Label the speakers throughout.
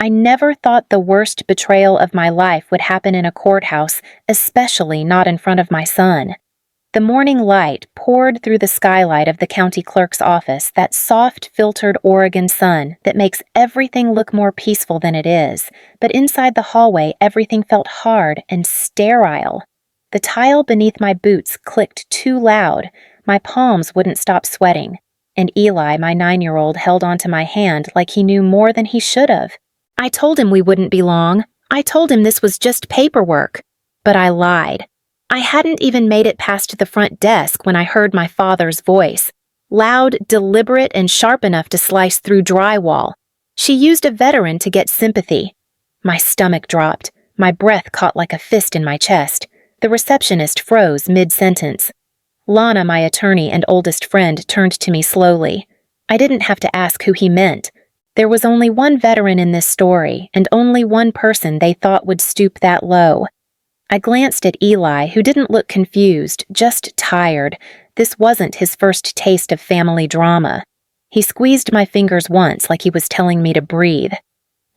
Speaker 1: I never thought the worst betrayal of my life would happen in a courthouse, especially not in front of my son. The morning light poured through the skylight of the county clerk's office, that soft, filtered Oregon sun that makes everything look more peaceful than it is, but inside the hallway everything felt hard and sterile. The tile beneath my boots clicked too loud, my palms wouldn't stop sweating, and Eli, my 9-year-old, held onto my hand like he knew more than he should have. I told him we wouldn't be long. I told him this was just paperwork. But I lied. I hadn't even made it past the front desk when I heard my father's voice, loud, deliberate, and sharp enough to slice through drywall. She used a veteran to get sympathy. My stomach dropped. My breath caught like a fist in my chest. The receptionist froze mid-sentence. Lana, my attorney and oldest friend, turned to me slowly. I didn't have to ask who he meant. There was only one veteran in this story, and only one person they thought would stoop that low. I glanced at Eli, who didn't look confused, just tired. This wasn't his first taste of family drama. He squeezed my fingers once like he was telling me to breathe.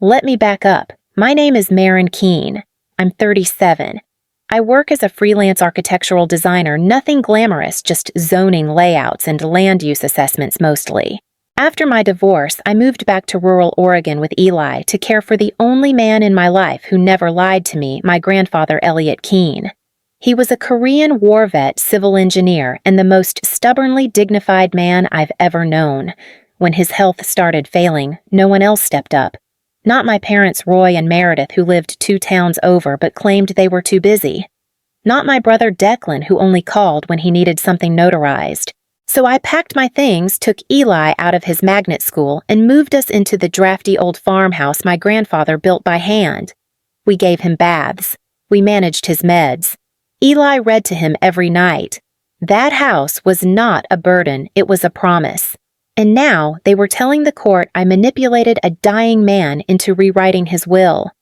Speaker 1: Let me back up. My name is Maren Keene. I'm 37. I work as a freelance architectural designer, nothing glamorous, just zoning layouts and land use assessments mostly. After my divorce, I moved back to rural Oregon with Eli to care for the only man in my life who never lied to me, my grandfather Elliot Keene. He was a Korean war vet civil engineer and the most stubbornly dignified man I've ever known. When his health started failing, no one else stepped up. Not my parents Roy and Meredith, who lived 2 towns over but claimed they were too busy. Not my brother Declan, who only called when he needed something notarized. So I packed my things, took Eli out of his magnet school, and moved us into the drafty old farmhouse my grandfather built by hand. We gave him baths. We managed his meds. Eli read to him every night. That house was not a burden, it was a promise. And now they were telling the court I manipulated a dying man into rewriting his will.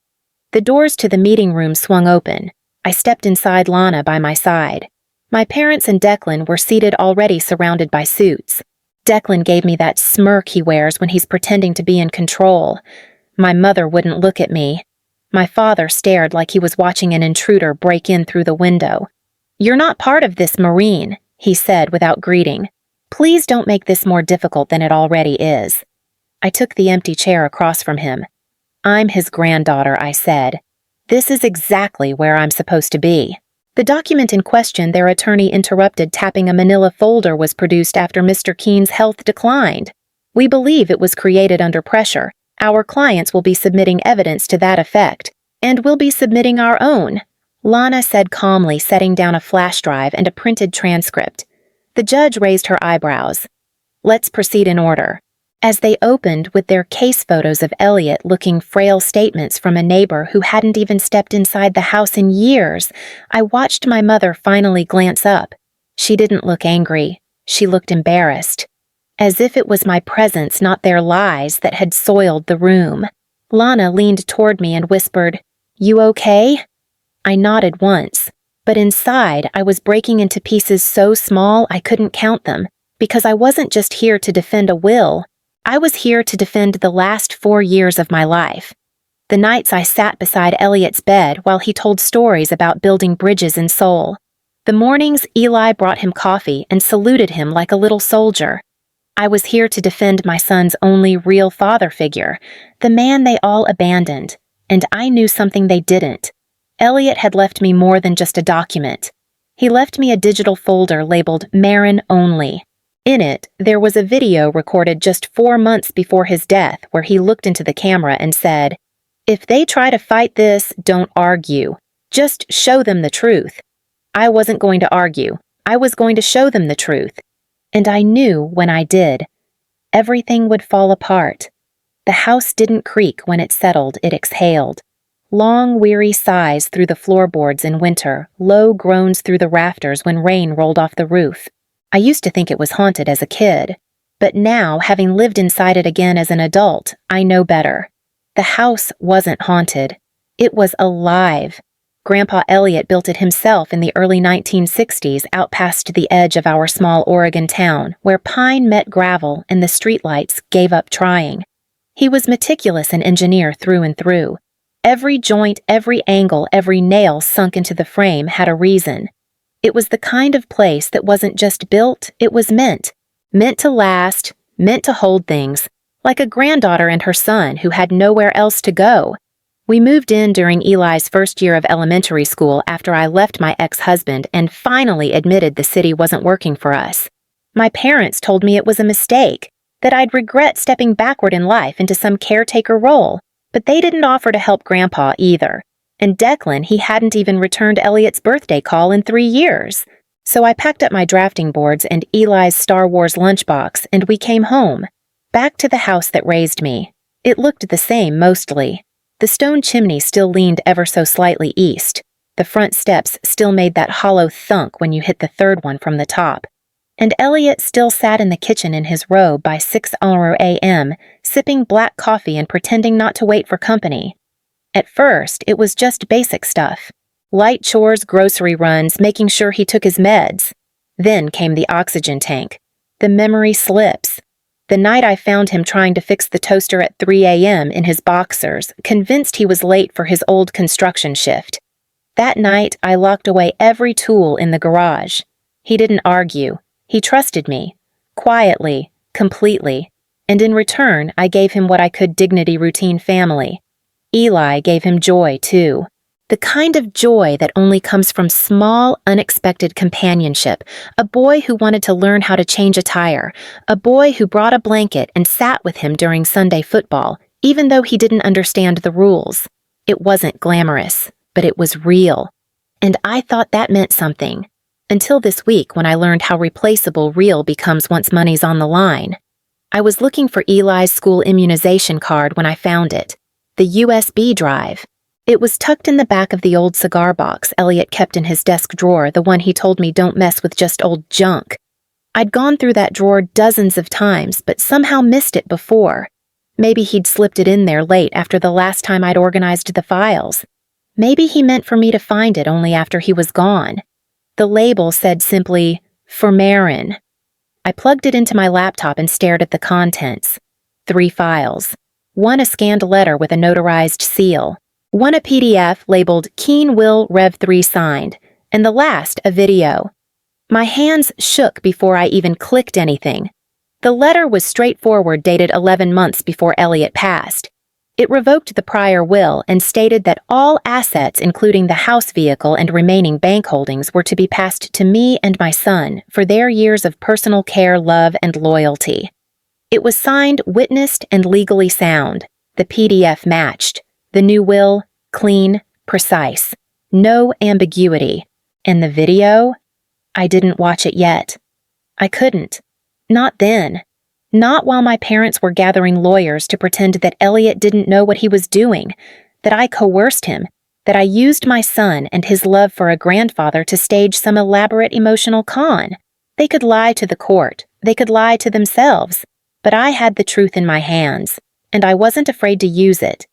Speaker 1: The doors to the meeting room swung open. I stepped inside, Lana by my side. My parents and Declan were seated already, surrounded by suits. Declan gave me that smirk he wears when he's pretending to be in control. My mother wouldn't look at me. My father stared like he was watching an intruder break in through the window. "You're not part of this, Marine," he said without greeting. "Please don't make this more difficult than it already is." I took the empty chair across from him. "I'm his granddaughter," I said. "This is exactly where I'm supposed to be." The document in question, their attorney interrupted, tapping a manila folder, was produced after Mr. Keene's health declined. "We believe it was created under pressure. Our clients will be submitting evidence to that effect, and we'll be submitting our own," Lana said calmly, setting down a flash drive and a printed transcript. The judge raised her eyebrows. "Let's proceed in order." As they opened with their case photos of Elliot-looking frail statements from a neighbor who hadn't even stepped inside the house in years, I watched my mother finally glance up. She didn't look angry. She looked embarrassed. As if it was my presence, not their lies, that had soiled the room. Lana leaned toward me and whispered, "You okay?" I nodded once, but inside I was breaking into pieces so small I couldn't count them, because I wasn't just here to defend a will. I was here to defend the last 4 years of my life. The nights I sat beside Elliot's bed while he told stories about building bridges in Seoul. The mornings Eli brought him coffee and saluted him like a little soldier. I was here to defend my son's only real father figure, the man they all abandoned, and I knew something they didn't. Elliot had left me more than just a document. He left me a digital folder labeled Maren Only. In it, there was a video recorded just 4 months before his death where he looked into the camera and said, "If they try to fight this, don't argue. Just show them the truth." I wasn't going to argue. I was going to show them the truth. And I knew when I did, everything would fall apart. The house didn't creak when it settled, it exhaled. Long, weary sighs through the floorboards in winter, low groans through the rafters when rain rolled off the roof. I used to think it was haunted as a kid, but now, having lived inside it again as an adult, I know better. The house wasn't haunted. It was alive. Grandpa Elliot built it himself in the early 1960s out past the edge of our small Oregon town, where pine met gravel and the streetlights gave up trying. He was meticulous and engineer through and through. Every joint, every angle, every nail sunk into the frame had a reason. It was the kind of place that wasn't just built, it was meant to last, meant to hold things, like a granddaughter and her son who had nowhere else to go. We moved in during Eli's first year of elementary school after I left my ex-husband and finally admitted the city wasn't working for us. My parents told me it was a mistake, that I'd regret stepping backward in life into some caretaker role, but they didn't offer to help Grandpa either. And Declan, he hadn't even returned Elliot's birthday call in 3 years. So I packed up my drafting boards and Eli's Star Wars lunchbox and we came home, back to the house that raised me. It looked the same mostly. The stone chimney still leaned ever so slightly east. The front steps still made that hollow thunk when you hit the third one from the top. And Elliot still sat in the kitchen in his robe by 6 a.m., sipping black coffee and pretending not to wait for company. At first, it was just basic stuff. Light chores, grocery runs, making sure he took his meds. Then came the oxygen tank. The memory slips. The night I found him trying to fix the toaster at 3 a.m. in his boxers, convinced he was late for his old construction shift. That night, I locked away every tool in the garage. He didn't argue. He trusted me. Quietly, completely. And in return, I gave him what I could dignity routine family. Eli gave him joy, too. The kind of joy that only comes from small, unexpected companionship. A boy who wanted to learn how to change a tire. A boy who brought a blanket and sat with him during Sunday football, even though he didn't understand the rules. It wasn't glamorous, but it was real. And I thought that meant something. Until this week when I learned how replaceable real becomes once money's on the line. I was looking for Eli's school immunization card when I found it. The USB drive. It was tucked in the back of the old cigar box Elliot kept in his desk drawer, the one he told me don't mess with just old junk. I'd gone through that drawer dozens of times, but somehow missed it before. Maybe he'd slipped it in there late after the last time I'd organized the files. Maybe he meant for me to find it only after he was gone. The label said simply, "For Marin." I plugged it into my laptop and stared at the contents. 3 files. One a scanned letter with a notarized seal. One a PDF labeled Keen Will Rev 3 signed, and the last a video. My hands shook before I even clicked anything. The letter was straightforward, dated 11 months before Elliot passed. It revoked the prior will and stated that all assets, including the house vehicle and remaining bank holdings, were to be passed to me and my son for their years of personal care, love, and loyalty. It was signed, witnessed, and legally sound. The PDF matched. The new will, clean, precise. No ambiguity. And the video? I didn't watch it yet. I couldn't. Not then. Not while my parents were gathering lawyers to pretend that Elliot didn't know what he was doing, that I coerced him, that I used my son and his love for a grandfather to stage some elaborate emotional con. They could lie to the court. They could lie to themselves. But I had the truth in my hands, and I wasn't afraid to use it.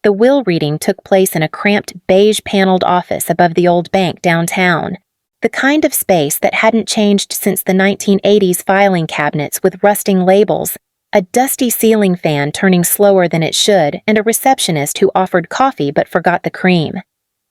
Speaker 1: The will reading took place in a cramped, beige-paneled office above the old bank downtown. The kind of space that hadn't changed since the 1980s filing cabinets with rusting labels, a dusty ceiling fan turning slower than it should, and a receptionist who offered coffee but forgot the cream.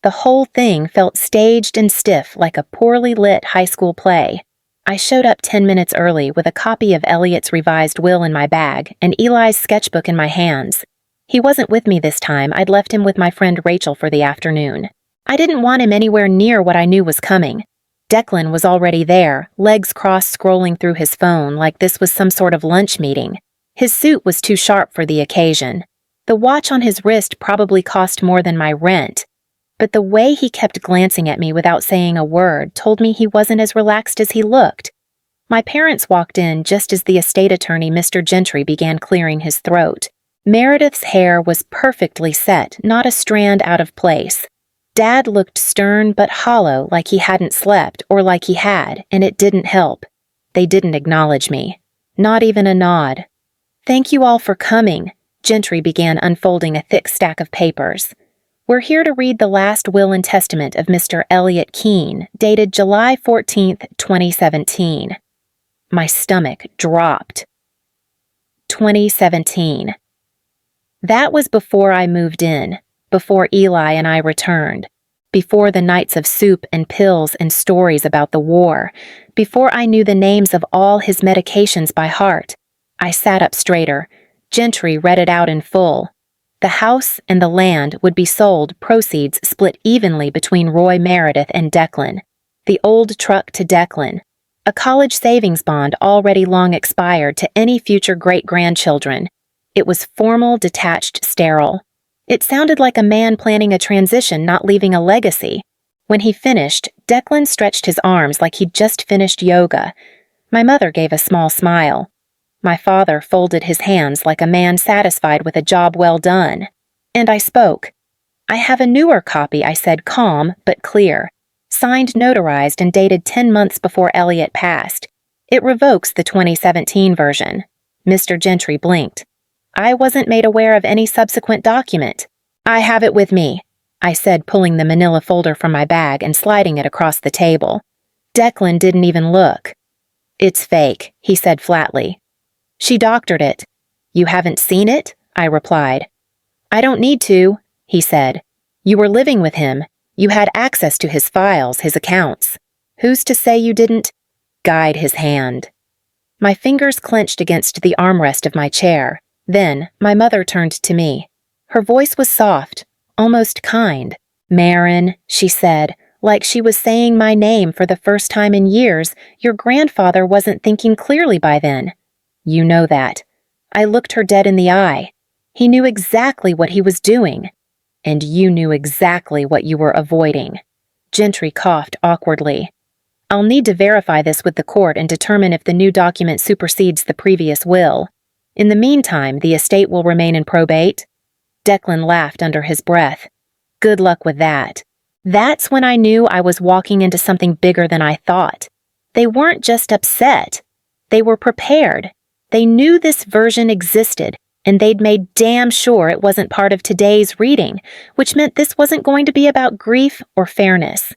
Speaker 1: The whole thing felt staged and stiff like a poorly lit high school play. I showed up 10 minutes early with a copy of Elliot's revised will in my bag and Eli's sketchbook in my hands. He wasn't with me this time. I'd left him with my friend Rachel for the afternoon. I didn't want him anywhere near what I knew was coming. Declan was already there, legs crossed, scrolling through his phone like this was some sort of lunch meeting. His suit was too sharp for the occasion. The watch on his wrist probably cost more than my rent. But the way he kept glancing at me without saying a word told me he wasn't as relaxed as he looked. My parents walked in just as the estate attorney, Mr. Gentry, began clearing his throat. Meredith's hair was perfectly set, not a strand out of place. Dad looked stern but hollow, like he hadn't slept, or like he had, and it didn't help. They didn't acknowledge me. Not even a nod. "Thank you all for coming," Gentry began unfolding a thick stack of papers. "We're here to read the last will and testament of Mr. Elliot Keene, dated July 14th, 2017. My stomach dropped. 2017. That was before I moved in, before Eli and I returned, before the nights of soup and pills and stories about the war, before I knew the names of all his medications by heart. I sat up straighter. Gentry read it out in full. The house and the land would be sold, proceeds split evenly between Roy Meredith and Declan. The old truck to Declan. A college savings bond already long expired to any future great-grandchildren. It was formal, detached, sterile. It sounded like a man planning a transition, not leaving a legacy. When he finished, Declan stretched his arms like he'd just finished yoga. My mother gave a small smile. My father folded his hands like a man satisfied with a job well done. And I spoke. I have a newer copy, I said, calm but clear. Signed, notarized, and dated 10 months before Elliot passed. It revokes the 2017 version. Mr. Gentry blinked. I wasn't made aware of any subsequent document. I have it with me, I said, pulling the manila folder from my bag and sliding it across the table. Declan didn't even look. It's fake, he said flatly. She doctored it. You haven't seen it? I replied. I don't need to, he said. You were living with him. You had access to his files, his accounts. Who's to say you didn't? Guide his hand. My fingers clenched against the armrest of my chair. Then, my mother turned to me. Her voice was soft, almost kind. Marin, she said, like she was saying my name for the first time in years. Your grandfather wasn't thinking clearly by then. You know that. I looked her dead in the eye. He knew exactly what he was doing. And you knew exactly what you were avoiding. Gentry coughed awkwardly. I'll need to verify this with the court and determine if the new document supersedes the previous will. In the meantime, the estate will remain in probate. Declan laughed under his breath. Good luck with that. That's when I knew I was walking into something bigger than I thought. They weren't just upset. They were prepared. They knew this version existed, and they'd made damn sure it wasn't part of today's reading, which meant this wasn't going to be about grief or fairness.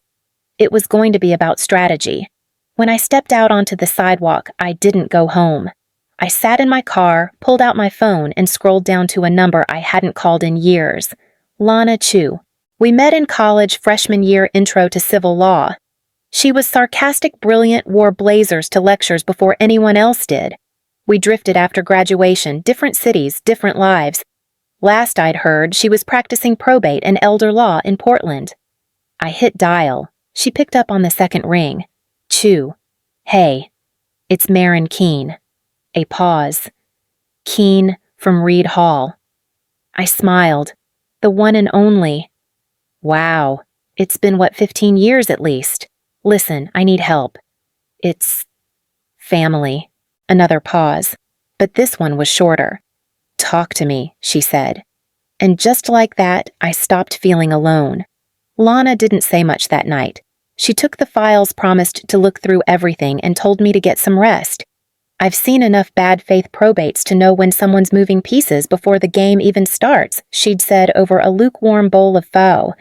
Speaker 1: It was going to be about strategy. When I stepped out onto the sidewalk, I didn't go home. I sat in my car, pulled out my phone, and scrolled down to a number I hadn't called in years. Lana Chu. We met in college freshman year intro to civil law. She was sarcastic, brilliant, wore blazers to lectures before anyone else did. We drifted after graduation, different cities, different lives. Last I'd heard, she was practicing probate and elder law in Portland. I hit dial. She picked up on the second ring. Chu. Hey. It's Marin Keene. A pause. Keene from Reed Hall. I smiled. The one and only. Wow. It's been, 15 years at least. Listen, I need help. It's family. Another pause. But this one was shorter. Talk to me, she said. And just like that, I stopped feeling alone. Lana didn't say much that night. She took the files, promised to look through everything, and told me to get some rest. I've seen enough bad faith probates to know when someone's moving pieces before the game even starts, she'd said over a lukewarm bowl of pho.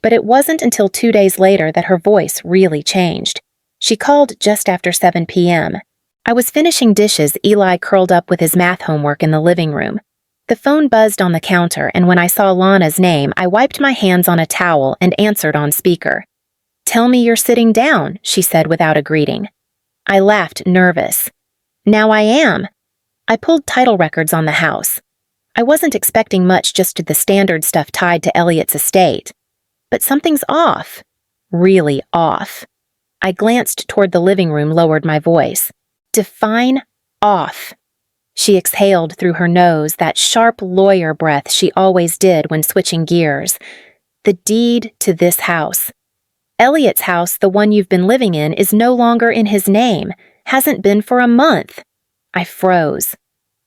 Speaker 1: But it wasn't until 2 days later that her voice really changed. She called just after 7 p.m. I was finishing dishes. Eli curled up with his math homework in the living room. The phone buzzed on the counter, and when I saw Lana's name, I wiped my hands on a towel and answered on speaker. Tell me you're sitting down, she said without a greeting. I laughed, nervous. Now I am. I pulled title records on the house. I wasn't expecting much, just the standard stuff tied to Elliot's estate. But something's off. Really off. I glanced toward the living room, lowered my voice. Define off. She exhaled through her nose, that sharp lawyer breath she always did when switching gears. The deed to this house. Elliot's house, the one you've been living in, is no longer in his name. Hasn't been for a month. I froze.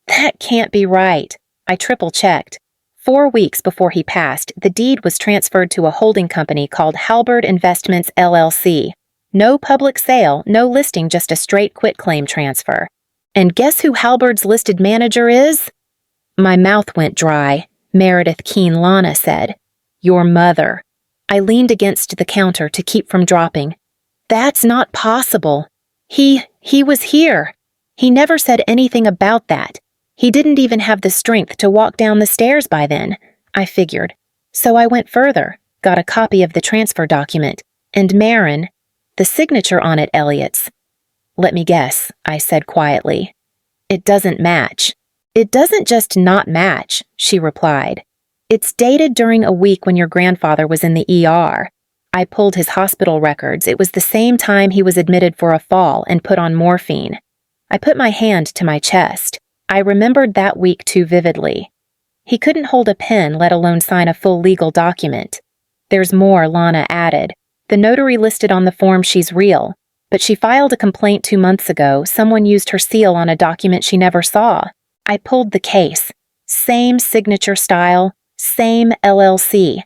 Speaker 1: That can't be right. I triple-checked. 4 weeks before he passed, the deed was transferred to a holding company called Halberd Investments, LLC. No public sale, no listing, just a straight quitclaim transfer. And guess who Halberd's listed manager is? My mouth went dry. Meredith Keene, Lana said. Your mother. I leaned against the counter to keep from dropping. That's not possible. He was here. He never said anything about that. He didn't even have the strength to walk down the stairs by then, I figured. So I went further, got a copy of the transfer document, and Marin, the signature on it Elliot's. Let me guess, I said quietly. It doesn't match. It doesn't just not match, she replied. It's dated during a week when your grandfather was in the ER. I pulled his hospital records. It was the same time he was admitted for a fall and put on morphine. I put my hand to my chest. I remembered that week too vividly. He couldn't hold a pen, let alone sign a full legal document. There's more, Lana added. The notary listed on the form she's real, but she filed a complaint 2 months ago. Someone used her seal on a document she never saw. I pulled the case. Same signature style, same LLC.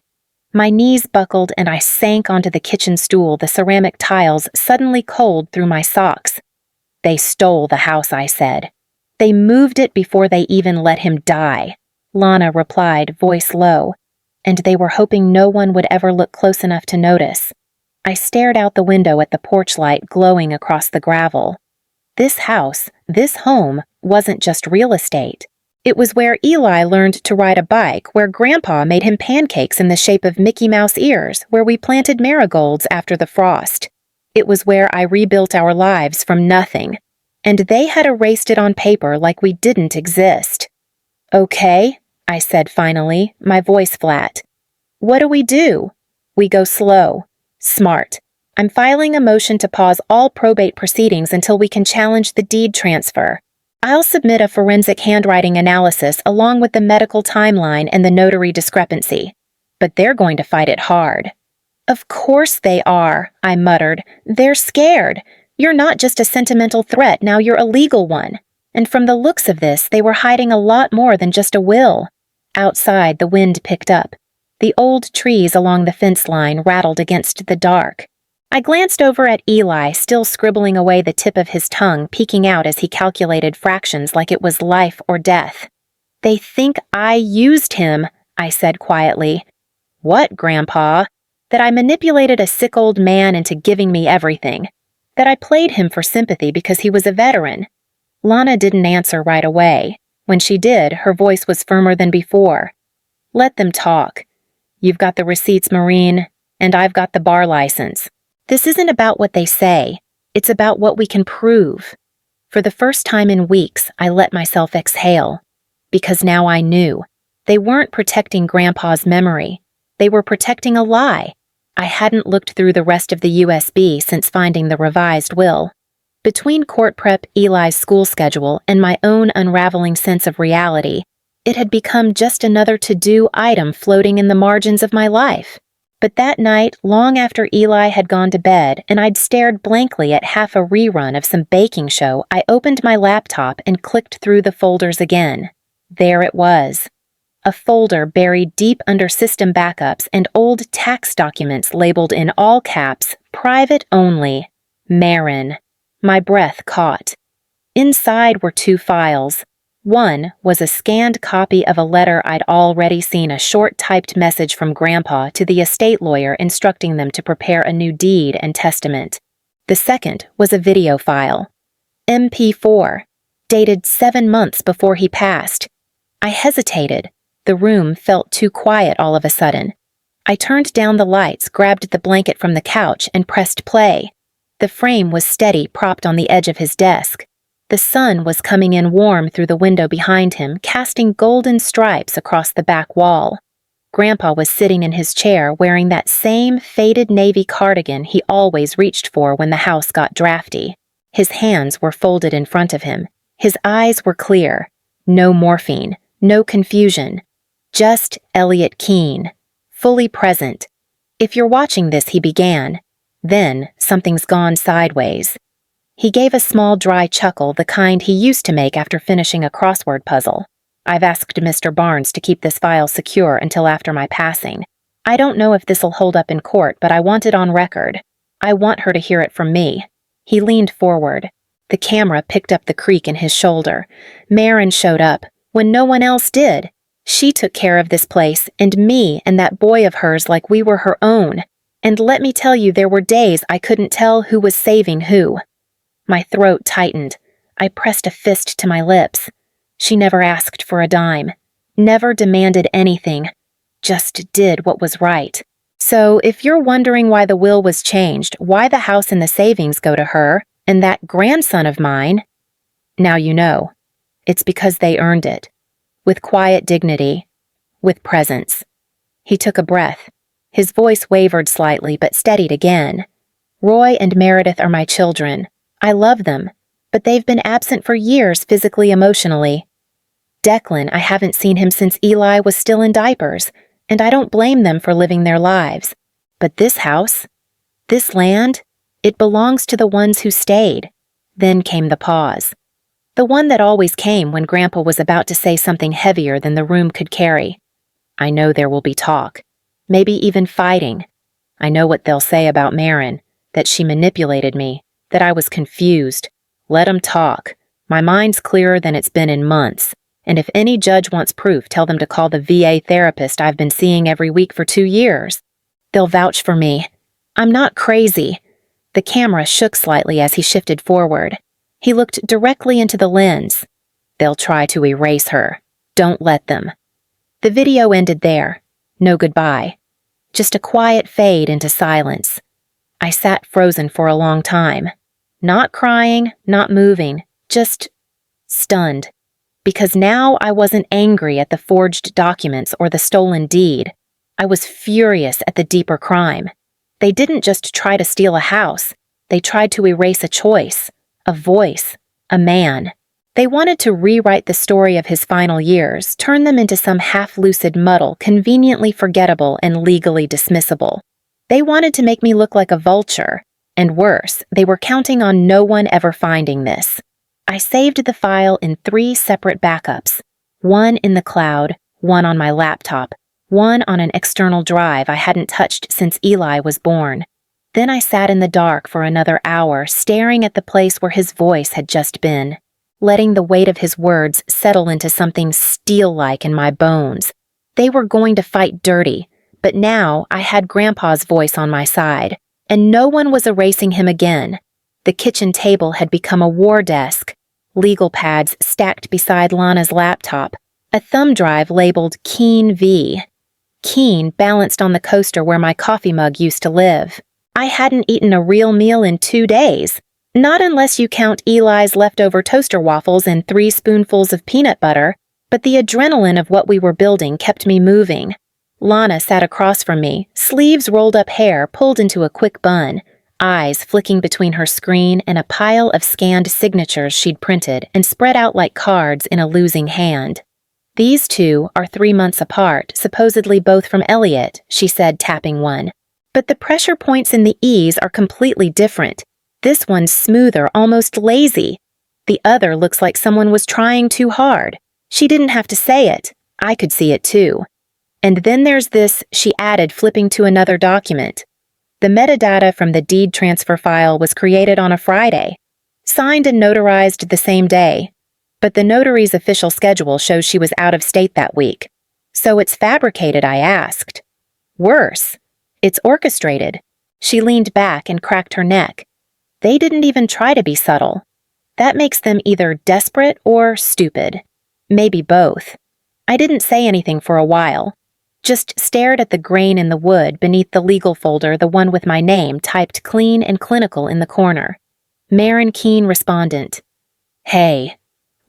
Speaker 1: My knees buckled and I sank onto the kitchen stool, the ceramic tiles suddenly cold through my socks. They stole the house, I said. They moved it before they even let him die, Lana replied, voice low, and they were hoping no one would ever look close enough to notice. I stared out the window at the porch light glowing across the gravel. This house, this home, wasn't just real estate. It was where Eli learned to ride a bike, where Grandpa made him pancakes in the shape of Mickey Mouse ears, where we planted marigolds after the frost. It was where I rebuilt our lives from nothing, and they had erased it on paper like we didn't exist. Okay, I said finally, my voice flat. What do? We go slow. Smart. I'm filing a motion to pause all probate proceedings until we can challenge the deed transfer. I'll submit a forensic handwriting analysis along with the medical timeline and the notary discrepancy. But they're going to fight it hard. Of course they are, I muttered. They're scared. You're not just a sentimental threat, now you're a legal one. And from the looks of this, they were hiding a lot more than just a will. Outside, the wind picked up. The old trees along the fence line rattled against the dark. I glanced over at Eli, still scribbling away, the tip of his tongue peeking out as he calculated fractions like it was life or death. They think I used him, I said quietly. What, Grandpa? That I manipulated a sick old man into giving me everything. That I played him for sympathy because he was a veteran. Lana didn't answer right away. When she did, her voice was firmer than before. Let them talk. You've got the receipts, Maureen, and I've got the bar license. This isn't about what they say. It's about what we can prove. For the first time in weeks, I let myself exhale. Because now I knew. They weren't protecting Grandpa's memory. They were protecting a lie. I hadn't looked through the rest of the USB since finding the revised will. Between court prep, Eli's school schedule, and my own unraveling sense of reality, it had become just another to-do item floating in the margins of my life. But that night, long after Eli had gone to bed and I'd stared blankly at half a rerun of some baking show, I opened my laptop and clicked through the folders again. There it was. A folder buried deep under system backups and old tax documents labeled in all caps, private only. Marin. My breath caught. Inside were 2 files. One was a scanned copy of a letter I'd already seen, a short typed message from Grandpa to the estate lawyer instructing them to prepare a new deed and testament. The second was a video file. MP4, dated 7 months before he passed. I hesitated. The room felt too quiet all of a sudden. I turned down the lights, grabbed the blanket from the couch, and pressed play. The frame was steady, propped on the edge of his desk. The sun was coming in warm through the window behind him, casting golden stripes across the back wall. Grandpa was sitting in his chair wearing that same faded navy cardigan he always reached for when the house got drafty. His hands were folded in front of him. His eyes were clear. No morphine, no confusion. Just Elliot Keene, fully present. If you're watching this, he began. Then something's gone sideways. He gave a small dry chuckle, the kind he used to make after finishing a crossword puzzle. I've asked Mr. Barnes to keep this file secure until after my passing. I don't know if this'll hold up in court, but I want it on record. I want her to hear it from me. He leaned forward. The camera picked up the creak in his shoulder. Marin showed up, when no one else did. She took care of this place, and me and that boy of hers like we were her own. And let me tell you, there were days I couldn't tell who was saving who. My throat tightened. I pressed a fist to my lips. She never asked for a dime, never demanded anything, just did what was right. So if you're wondering why the will was changed, why the house and the savings go to her, and that grandson of mine, now you know. It's because they earned it. With quiet dignity. With presence. He took a breath. His voice wavered slightly, but steadied again. Roy and Meredith are my children. I love them, but they've been absent for years physically, emotionally. Declan, I haven't seen him since Eli was still in diapers, and I don't blame them for living their lives. But this house, this land, it belongs to the ones who stayed. Then came the pause. The one that always came when Grandpa was about to say something heavier than the room could carry. I know there will be talk, maybe even fighting. I know what they'll say about Marin, that she manipulated me, that I was confused. Let 'em talk. My mind's clearer than it's been in months. And if any judge wants proof, tell them to call the VA therapist I've been seeing every week for 2 years. They'll vouch for me. I'm not crazy. The camera shook slightly as he shifted forward. He looked directly into the lens. They'll try to erase her. Don't let them. The video ended there. No goodbye. Just a quiet fade into silence. I sat frozen for a long time. Not crying, not moving, just stunned. Because now I wasn't angry at the forged documents or the stolen deed. I was furious at the deeper crime. They didn't just try to steal a house. They tried to erase a choice, a voice, a man. They wanted to rewrite the story of his final years, turn them into some half-lucid muddle, conveniently forgettable and legally dismissible. They wanted to make me look like a vulture. And worse, they were counting on no one ever finding this. I saved the file in 3 separate backups, one in the cloud, one on my laptop, one on an external drive I hadn't touched since Eli was born. Then I sat in the dark for another hour, staring at the place where his voice had just been, letting the weight of his words settle into something steel-like in my bones. They were going to fight dirty, but now I had Grandpa's voice on my side, and no one was erasing him again. The kitchen table had become a war desk, legal pads stacked beside Lana's laptop, a thumb drive labeled Keen V. Keen balanced on the coaster where my coffee mug used to live. I hadn't eaten a real meal in 2 days, not unless you count Eli's leftover toaster waffles and 3 spoonfuls of peanut butter, but the adrenaline of what we were building kept me moving. Lana sat across from me, sleeves rolled up hair pulled into a quick bun, eyes flicking between her screen and a pile of scanned signatures she'd printed and spread out like cards in a losing hand. These 2 are 3 months apart, supposedly both from Elliot, she said, tapping one. But the pressure points in the E's are completely different. This one's smoother, almost lazy. The other looks like someone was trying too hard. She didn't have to say it. I could see it too. And then there's this, she added, flipping to another document. The metadata from the deed transfer file was created on a Friday, signed and notarized the same day, but the notary's official schedule shows she was out of state that week. So it's fabricated, I asked. Worse, it's orchestrated. She leaned back and cracked her neck. They didn't even try to be subtle. That makes them either desperate or stupid. Maybe both. I didn't say anything for a while. Just stared at the grain in the wood beneath the legal folder, the one with my name typed clean and clinical in the corner. Marin Keen, respondent. Hey.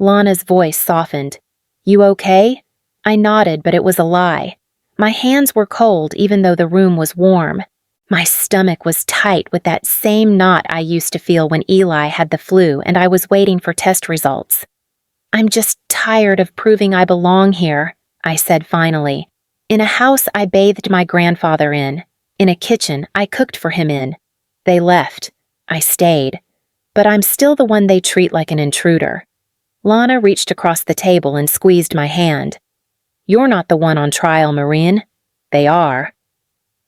Speaker 1: Lana's voice softened. You okay? I nodded, but it was a lie. My hands were cold even though the room was warm. My stomach was tight with that same knot I used to feel when Eli had the flu and I was waiting for test results. I'm just tired of proving I belong here, I said finally. In a house I bathed my grandfather in a kitchen I cooked for him in. They left. I stayed. But I'm still the one they treat like an intruder. Lana reached across the table and squeezed my hand. You're not the one on trial, Maureen. They are.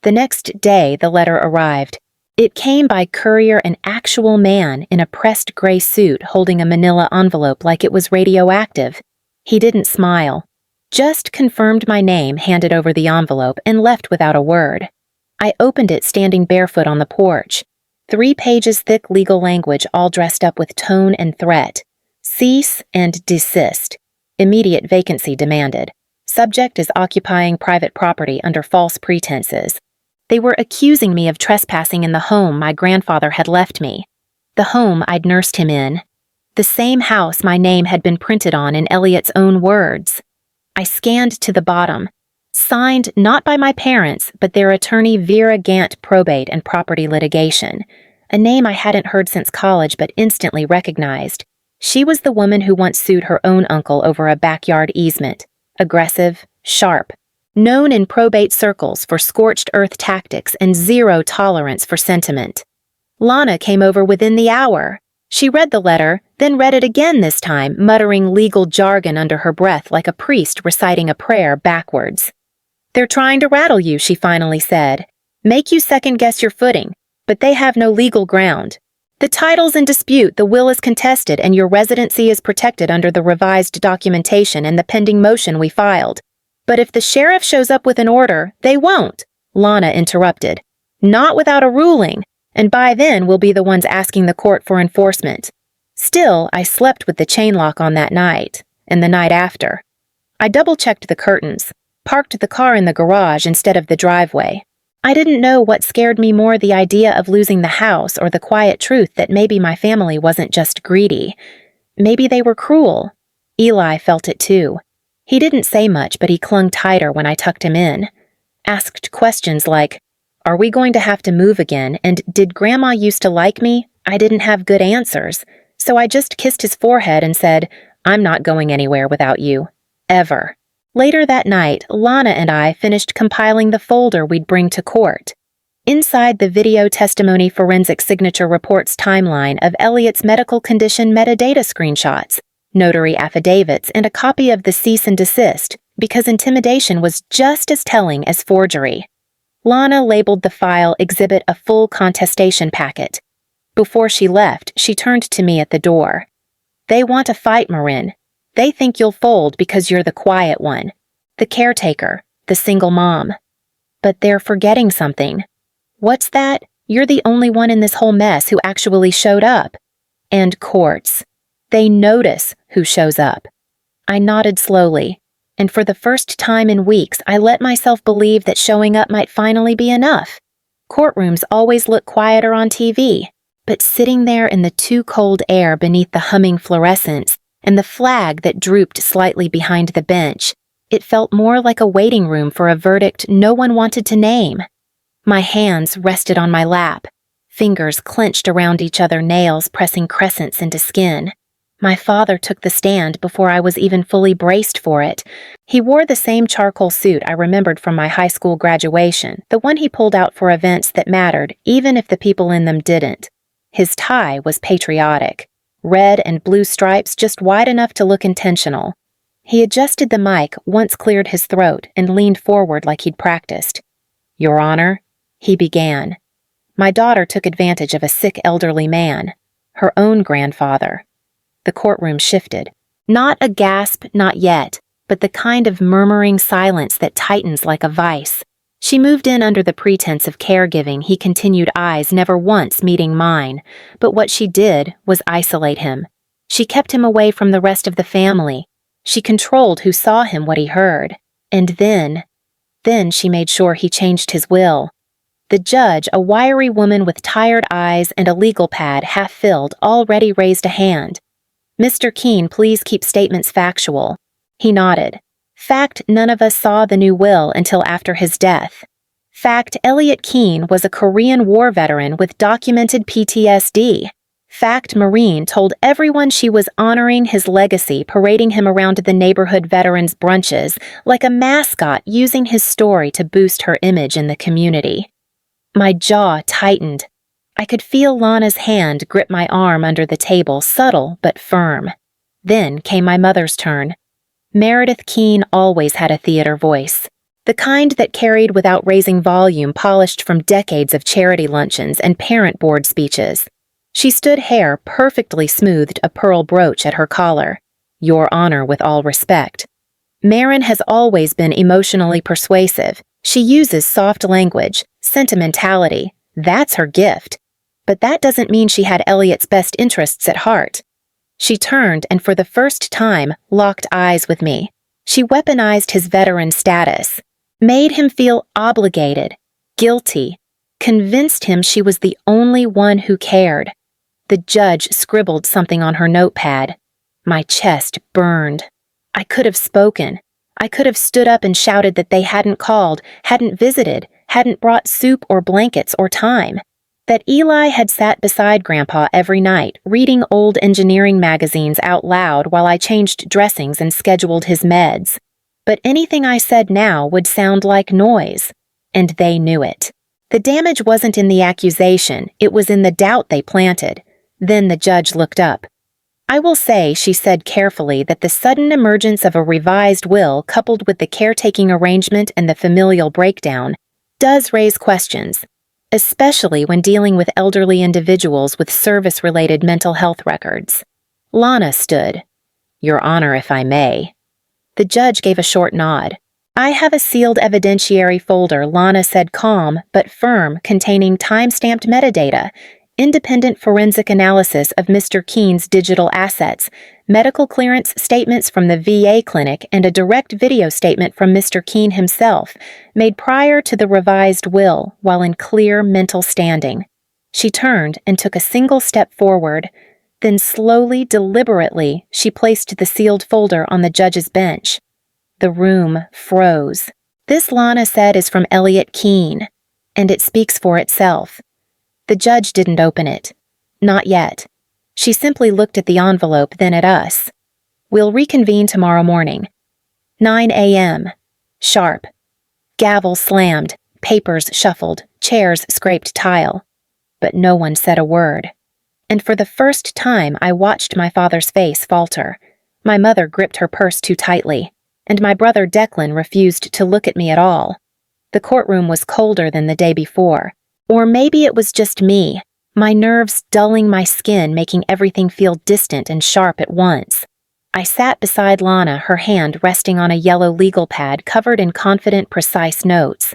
Speaker 1: The next day, the letter arrived. It came by courier, an actual man in a pressed gray suit holding a manila envelope like it was radioactive. He didn't smile. Just confirmed my name, handed over the envelope, and left without a word. I opened it standing barefoot on the porch. 3 pages thick legal language all dressed up with tone and threat. Cease and desist. Immediate vacancy demanded. Subject is occupying private property under false pretenses. They were accusing me of trespassing in the home my grandfather had left me. The home I'd nursed him in. The same house my name had been printed on in Elliot's own words. I scanned to the bottom. Signed not by my parents, but their attorney Vera Gant Probate and Property Litigation, a name I hadn't heard since college but instantly recognized. She was the woman who once sued her own uncle over a backyard easement. Aggressive, sharp, known in probate circles for scorched earth tactics and zero tolerance for sentiment. Lana came over within the hour. She read the letter, then read it again this time, muttering legal jargon under her breath like a priest reciting a prayer backwards. "They're trying to rattle you," she finally said. "Make you second-guess your footing, but they have no legal ground. The title's in dispute, the will is contested, and your residency is protected under the revised documentation and the pending motion we filed. But if the sheriff shows up with an order, they won't," Lana interrupted. "Not without a ruling, and by then we'll be the ones asking the court for enforcement." Still, I slept with the chain lock on that night, and the night after. I double-checked the curtains, parked the car in the garage instead of the driveway. I didn't know what scared me more, the idea of losing the house or the quiet truth that maybe my family wasn't just greedy. Maybe they were cruel. Eli felt it too. He didn't say much, but he clung tighter when I tucked him in. Asked questions like, "Are we going to have to move again? And did Grandma used to like me?" I didn't have good answers, so I just kissed his forehead and said, "I'm not going anywhere without you. Ever." Later that night, Lana and I finished compiling the folder we'd bring to court. Inside the video testimony forensic signature reports timeline of Elliot's medical condition metadata screenshots, notary affidavits, and a copy of the cease and desist, because intimidation was just as telling as forgery. Lana labeled the file Exhibit a full contestation packet. Before she left, she turned to me at the door. "They want a fight, Marin. They think you'll fold because you're the quiet one, the caretaker, the single mom. But they're forgetting something. What's that? You're the only one in this whole mess who actually showed up. And courts. They notice who shows up." I nodded slowly, and for the first time in weeks, I let myself believe that showing up might finally be enough. Courtrooms always look quieter on TV, but sitting there in the too cold air beneath the humming fluorescents, and the flag that drooped slightly behind the bench, it felt more like a waiting room for a verdict no one wanted to name. My hands rested on my lap, fingers clenched around each other, nails pressing crescents into skin. My father took the stand before I was even fully braced for it. He wore the same charcoal suit I remembered from my high school graduation, the one he pulled out for events that mattered, even if the people in them didn't. His tie was patriotic. Red and blue stripes just wide enough to look intentional. He adjusted the mic, once cleared his throat, and leaned forward like he'd practiced. "Your Honor," he began. My daughter took advantage of a sick elderly man, her own grandfather. The courtroom shifted. Not a gasp, not yet, but the kind of murmuring silence that tightens like a vice. She moved in under the pretense of caregiving. He continued, eyes never once meeting mine, but what she did was isolate him. She kept him away from the rest of the family. She controlled who saw him, what he heard. And then she made sure he changed his will. The judge, a wiry woman with tired eyes and a legal pad half filled, already raised a hand. "Mr. Keene, please keep statements factual." He nodded. Fact, none of us saw the new will until after his death. Fact, Elliot Keene was a Korean War veteran with documented PTSD. Fact, Maureen told everyone she was honoring his legacy, parading him around the neighborhood veterans' brunches like a mascot, using his story to boost her image in the community. My jaw tightened. I could feel Lana's hand grip my arm under the table, subtle but firm. Then came my mother's turn. Meredith Keene always had a theater voice, the kind that carried without raising volume, polished from decades of charity luncheons and parent board speeches. She stood hair perfectly smoothed, a pearl brooch at her collar. "Your Honor, with all respect." Marin has always been emotionally persuasive. She uses soft language, sentimentality. That's her gift. But that doesn't mean she had Elliot's best interests at heart. She turned and for the first time locked eyes with me. She weaponized his veteran status, made him feel obligated, guilty, convinced him she was the only one who cared. The judge scribbled something on her notepad. My chest burned. I could have spoken. I could have stood up and shouted that they hadn't called, hadn't visited, hadn't brought soup or blankets or time. That Eli had sat beside Grandpa every night, reading old engineering magazines out loud while I changed dressings and scheduled his meds. But anything I said now would sound like noise. And they knew it. The damage wasn't in the accusation, it was in the doubt they planted. Then the judge looked up. I will say, she said carefully, that the sudden emergence of a revised will coupled with the caretaking arrangement and the familial breakdown does raise questions, especially when dealing with elderly individuals with service-related mental health records. Lana stood. Your Honor, if I may. The judge gave a short nod. I have a sealed evidentiary folder, Lana said, calm but firm, containing time-stamped metadata, independent forensic analysis of Mr. Keene's digital assets, medical clearance statements from the VA clinic, and a direct video statement from Mr. Keene himself, made prior to the revised will while in clear mental standing. She turned and took a single step forward. Then slowly, deliberately, she placed the sealed folder on the judge's bench. The room froze. This, Lana said, is from Elliot Keene, and it speaks for itself. The judge didn't open it. Not yet. She simply looked at the envelope, then at us. We'll reconvene tomorrow morning. 9 a.m. Sharp. Gavel slammed, papers shuffled, chairs scraped tile. But no one said a word. And for the first time I watched my father's face falter. My mother gripped her purse too tightly, and my brother Declan refused to look at me at all. The courtroom was colder than the day before. Or maybe it was just me, my nerves dulling my skin, making everything feel distant and sharp at once. I sat beside Lana, her hand resting on a yellow legal pad covered in confident, precise notes.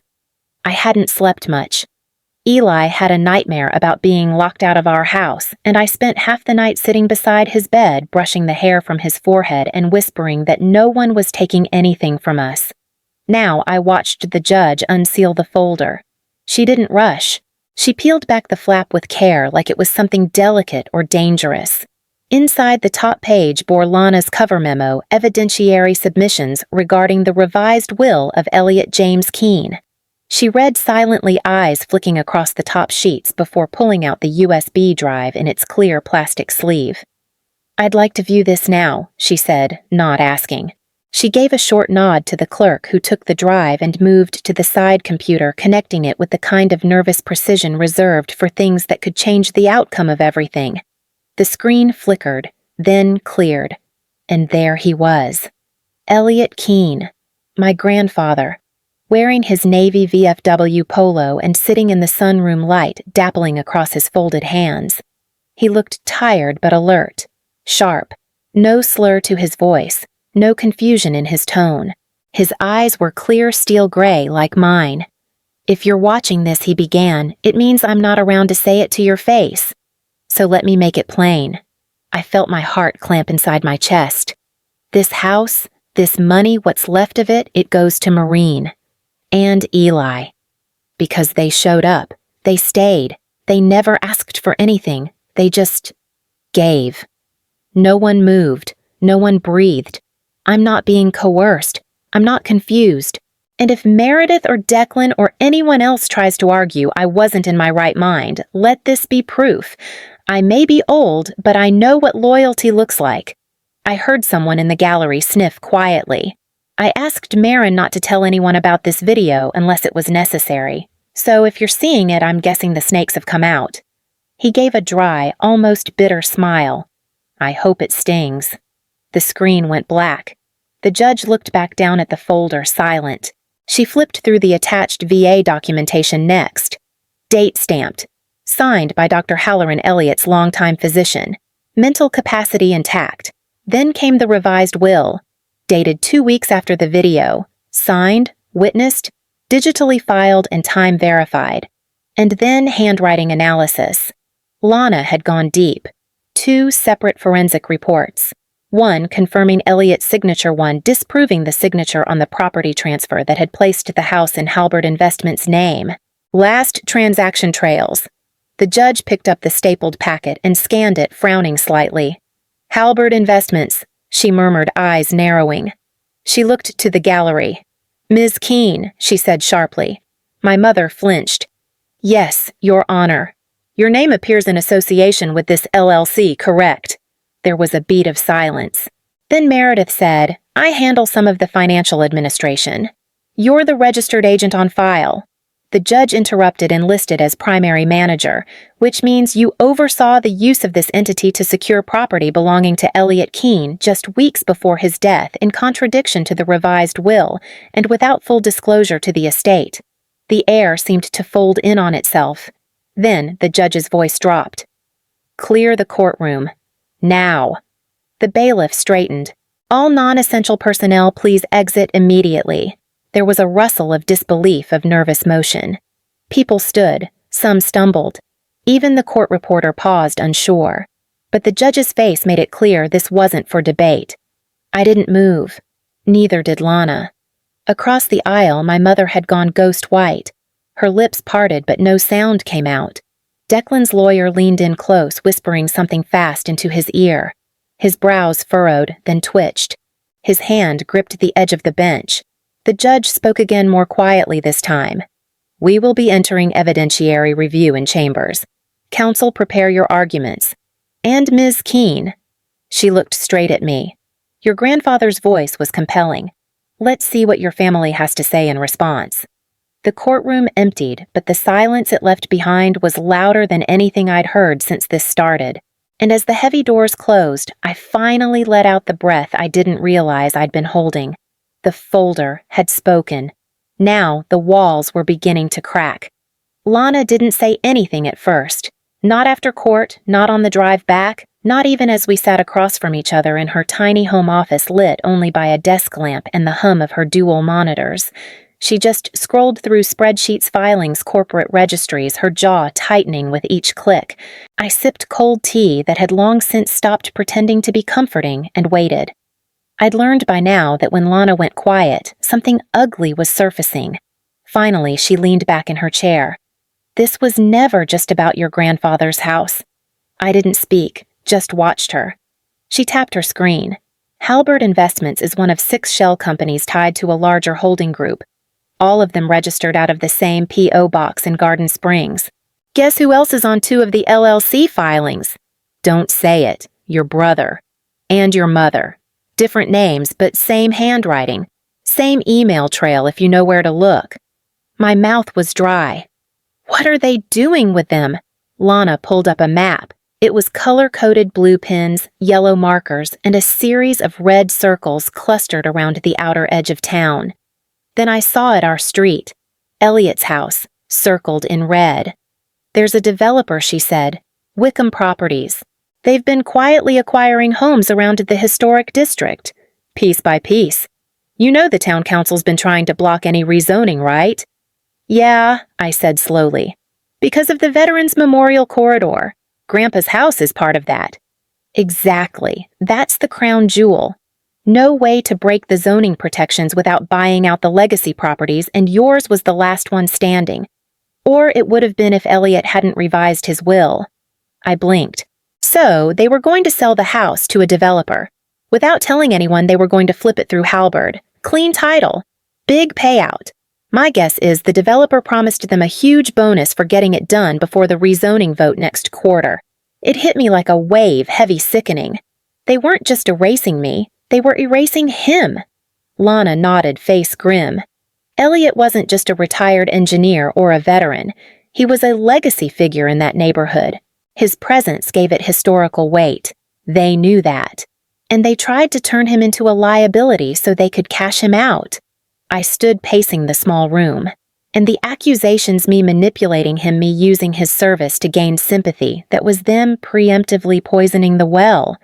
Speaker 1: I hadn't slept much. Eli had a nightmare about being locked out of our house, and I spent half the night sitting beside his bed, brushing the hair from his forehead and whispering that no one was taking anything from us. Now I watched the judge unseal the folder. She didn't rush. She peeled back the flap with care like it was something delicate or dangerous. Inside the top page bore Lana's cover memo, evidentiary submissions regarding the revised will of Elliot James Keene. She read silently, eyes flicking across the top sheets before pulling out the USB drive in its clear plastic sleeve. I'd like to view this now, she said, not asking. She gave a short nod to the clerk who took the drive and moved to the side computer, connecting it with the kind of nervous precision reserved for things that could change the outcome of everything. The screen flickered, then cleared, and there he was. Elliot Keene, my grandfather, wearing his navy VFW polo and sitting in the sunroom light, dappling across his folded hands. He looked tired but alert, sharp, no slur to his voice. No confusion in his tone. His eyes were clear steel gray like mine. If you're watching this, he began, it means I'm not around to say it to your face. So let me make it plain. I felt my heart clamp inside my chest. This house, this money, what's left of it, it goes to Maureen. And Eli. Because they showed up. They stayed. They never asked for anything. They just gave. No one moved. No one breathed. I'm not being coerced. I'm not confused. And if Meredith or Declan or anyone else tries to argue I wasn't in my right mind, let this be proof. I may be old, but I know what loyalty looks like. I heard someone in the gallery sniff quietly. I asked Marin not to tell anyone about this video unless it was necessary. So if you're seeing it, I'm guessing the snakes have come out. He gave a dry, almost bitter smile. I hope it stings. The screen went black. The judge looked back down at the folder, silent. She flipped through the attached VA documentation next. Date stamped. Signed by Dr. Halloran Elliott's longtime physician. Mental capacity intact. Then came the revised will. Dated 2 weeks after the video. Signed, witnessed, digitally filed, and time verified. And then handwriting analysis. Lana had gone deep. 2 separate forensic reports. One confirming Elliot's signature, one disproving the signature on the property transfer that had placed the house in Halbert Investments' name. Last transaction trails. The judge picked up the stapled packet and scanned it, frowning slightly. Halbert Investments, she murmured, eyes narrowing. She looked to the gallery. Ms. Keene, she said sharply. My mother flinched. Yes, Your Honor. Your name appears in association with this LLC, correct? There was a beat of silence. Then Meredith said, I handle some of the financial administration. You're the registered agent on file. The judge interrupted and listed as primary manager, which means you oversaw the use of this entity to secure property belonging to Elliot Keene just weeks before his death in contradiction to the revised will and without full disclosure to the estate. The air seemed to fold in on itself. Then the judge's voice dropped. Clear the courtroom. Now. The bailiff straightened. All non-essential personnel please exit immediately. There was a rustle of disbelief, of nervous motion. People stood, some stumbled. Even the court reporter paused, unsure. But the judge's face made it clear this wasn't for debate. I didn't move. Neither did Lana. Across the aisle, my mother had gone ghost white. Her lips parted, but no sound came out. Declan's lawyer leaned in close, whispering something fast into his ear. His brows furrowed, then twitched. His hand gripped the edge of the bench. The judge spoke again, more quietly this time. We will be entering evidentiary review in chambers. Counsel, prepare your arguments. And Ms. Keene. She looked straight at me. Your grandfather's voice was compelling. Let's see what your family has to say in response. The courtroom emptied, but the silence it left behind was louder than anything I'd heard since this started. And as the heavy doors closed, I finally let out the breath I didn't realize I'd been holding. The folder had spoken. Now the walls were beginning to crack. Lana didn't say anything at first. Not after court, not on the drive back, not even as we sat across from each other in her tiny home office lit only by a desk lamp and the hum of her dual monitors. She just scrolled through spreadsheets, filings, corporate registries, her jaw tightening with each click. I sipped cold tea that had long since stopped pretending to be comforting and waited. I'd learned by now that when Lana went quiet, something ugly was surfacing. Finally, she leaned back in her chair. This was never just about your grandfather's house. I didn't speak, just watched her. She tapped her screen. Halbert Investments is one of 6 shell companies tied to a larger holding group. All of them registered out of the same P.O. box in Garden Springs. Guess who else is on 2 of the LLC filings? Don't say it. Your brother. And your mother. Different names, but same handwriting. Same email trail if you know where to look. My mouth was dry. What are they doing with them? Lana pulled up a map. It was color-coded blue pins, yellow markers, and a series of red circles clustered around the outer edge of town. Then I saw it, our street. Elliot's house, circled in red. There's a developer, she said. Wickham Properties. They've been quietly acquiring homes around the historic district, piece by piece. You know the town council's been trying to block any rezoning, right? Yeah, I said slowly. Because of the Veterans Memorial Corridor. Grandpa's house is part of that. Exactly. That's the crown jewel. No way to break the zoning protections without buying out the legacy properties, and yours was the last one standing. Or it would have been if Elliot hadn't revised his will. I blinked. So, they were going to sell the house to a developer. Without telling anyone, they were going to flip it through Halbert. Clean title. Big payout. My guess is the developer promised them a huge bonus for getting it done before the rezoning vote next quarter. It hit me like a wave, heavy sickening. They weren't just erasing me. They were erasing him. Lana nodded, face grim. Elliot wasn't just a retired engineer or a veteran. He was a legacy figure in that neighborhood. His presence gave it historical weight. They knew that. And they tried to turn him into a liability so they could cash him out. I stood pacing the small room. And the accusations, me manipulating him, me using his service to gain sympathy, that was them preemptively poisoning the well.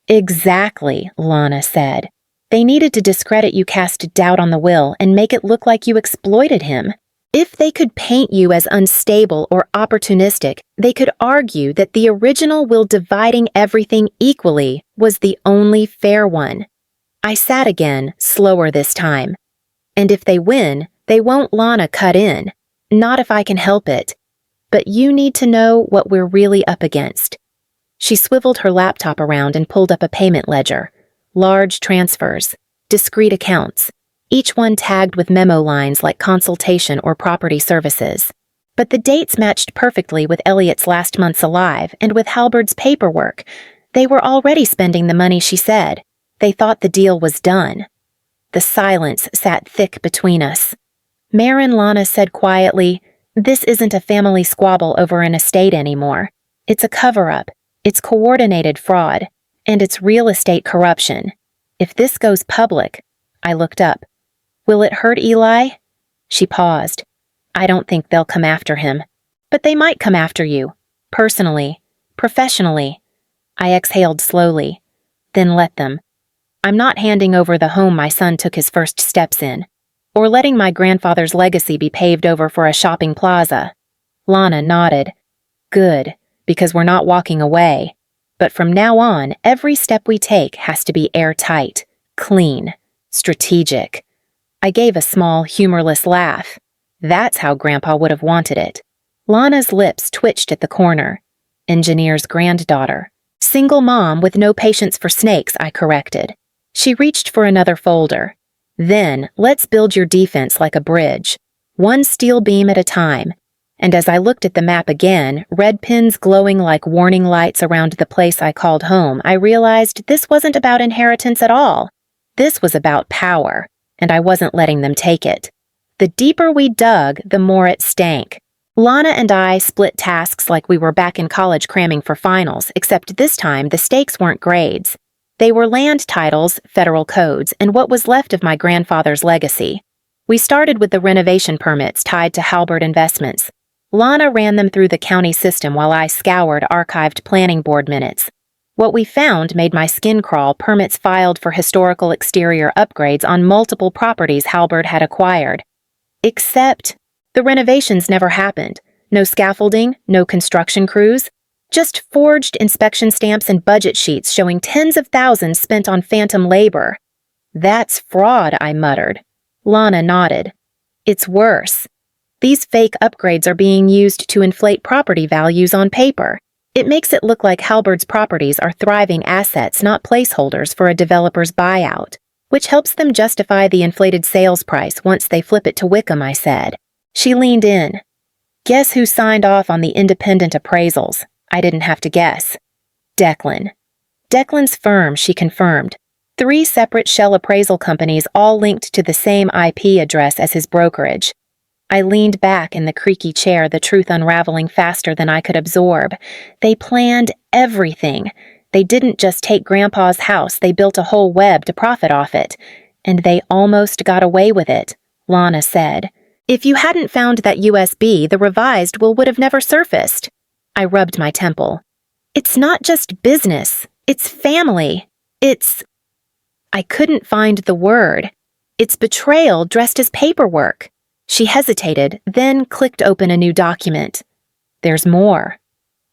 Speaker 1: Exactly, Lana said. They needed to discredit you, cast doubt on the will, and make it look like you exploited him. If they could paint you as unstable or opportunistic, they could argue that the original will dividing everything equally was the only fair one. I sat again, slower this time. And if they win, they won't Lana cut in. Not if I can help it. But you need to know what we're really up against. She swiveled her laptop around and pulled up a payment ledger. Large transfers, discrete accounts, each one tagged with memo lines like consultation or property services. But the dates matched perfectly with Elliot's last months alive and with Halberd's paperwork. They were already spending the money, she said. They thought the deal was done. The silence sat thick between us. Marin Lana said quietly, "This isn't a family squabble over an estate anymore. It's a cover-up. It's coordinated fraud. And it's real estate corruption. If this goes public..." I looked up. "Will it hurt Eli?" She paused. "I don't think they'll come after him. But they might come after you. Personally. Professionally." I exhaled slowly. "Then let them. I'm not handing over the home my son took his first steps in, or letting my grandfather's legacy be paved over for a shopping plaza." Lana nodded. "Good, because we're not walking away. But from now on, every step we take has to be airtight, clean, strategic." I gave a small, humorless laugh. That's how Grandpa would have wanted it. Lana's lips twitched at the corner. Engineer's granddaughter. Single mom with no patience for snakes, I corrected. She reached for another folder. "Then, let's build your defense like a bridge. One steel beam at a time." And as I looked at the map again, red pins glowing like warning lights around the place I called home, I realized this wasn't about inheritance at all. This was about power, and I wasn't letting them take it. The deeper we dug, the more it stank. Lana and I split tasks like we were back in college cramming for finals, except this time the stakes weren't grades. They were land titles, federal codes, and what was left of my grandfather's legacy. We started with the renovation permits tied to Halberd Investments. Lana ran them through the county system while I scoured archived planning board minutes. What we found made my skin crawl. Permits filed for historical exterior upgrades on multiple properties Halberd had acquired. Except the renovations never happened. No scaffolding, no construction crews. Just forged inspection stamps and budget sheets showing tens of thousands spent on phantom labor. "That's fraud," I muttered. Lana nodded. "It's worse. These fake upgrades are being used to inflate property values on paper. It makes it look like Halberd's properties are thriving assets, not placeholders for a developer's buyout, which helps them justify the inflated sales price once they flip it to Wickham," I said. She leaned in. "Guess who signed off on the independent appraisals?" I didn't have to guess. "Declan." Declan's firm, she confirmed. 3 separate shell appraisal companies all linked to the same IP address as his brokerage. I leaned back in the creaky chair, the truth unraveling faster than I could absorb. They planned everything. They didn't just take Grandpa's house, they built a whole web to profit off it. And they almost got away with it, Lana said. "If you hadn't found that USB, the revised will would have never surfaced." I rubbed my temple. "It's not just business. It's family. It's..." I couldn't find the word. "It's betrayal dressed as paperwork." She hesitated, then clicked open a new document. "There's more."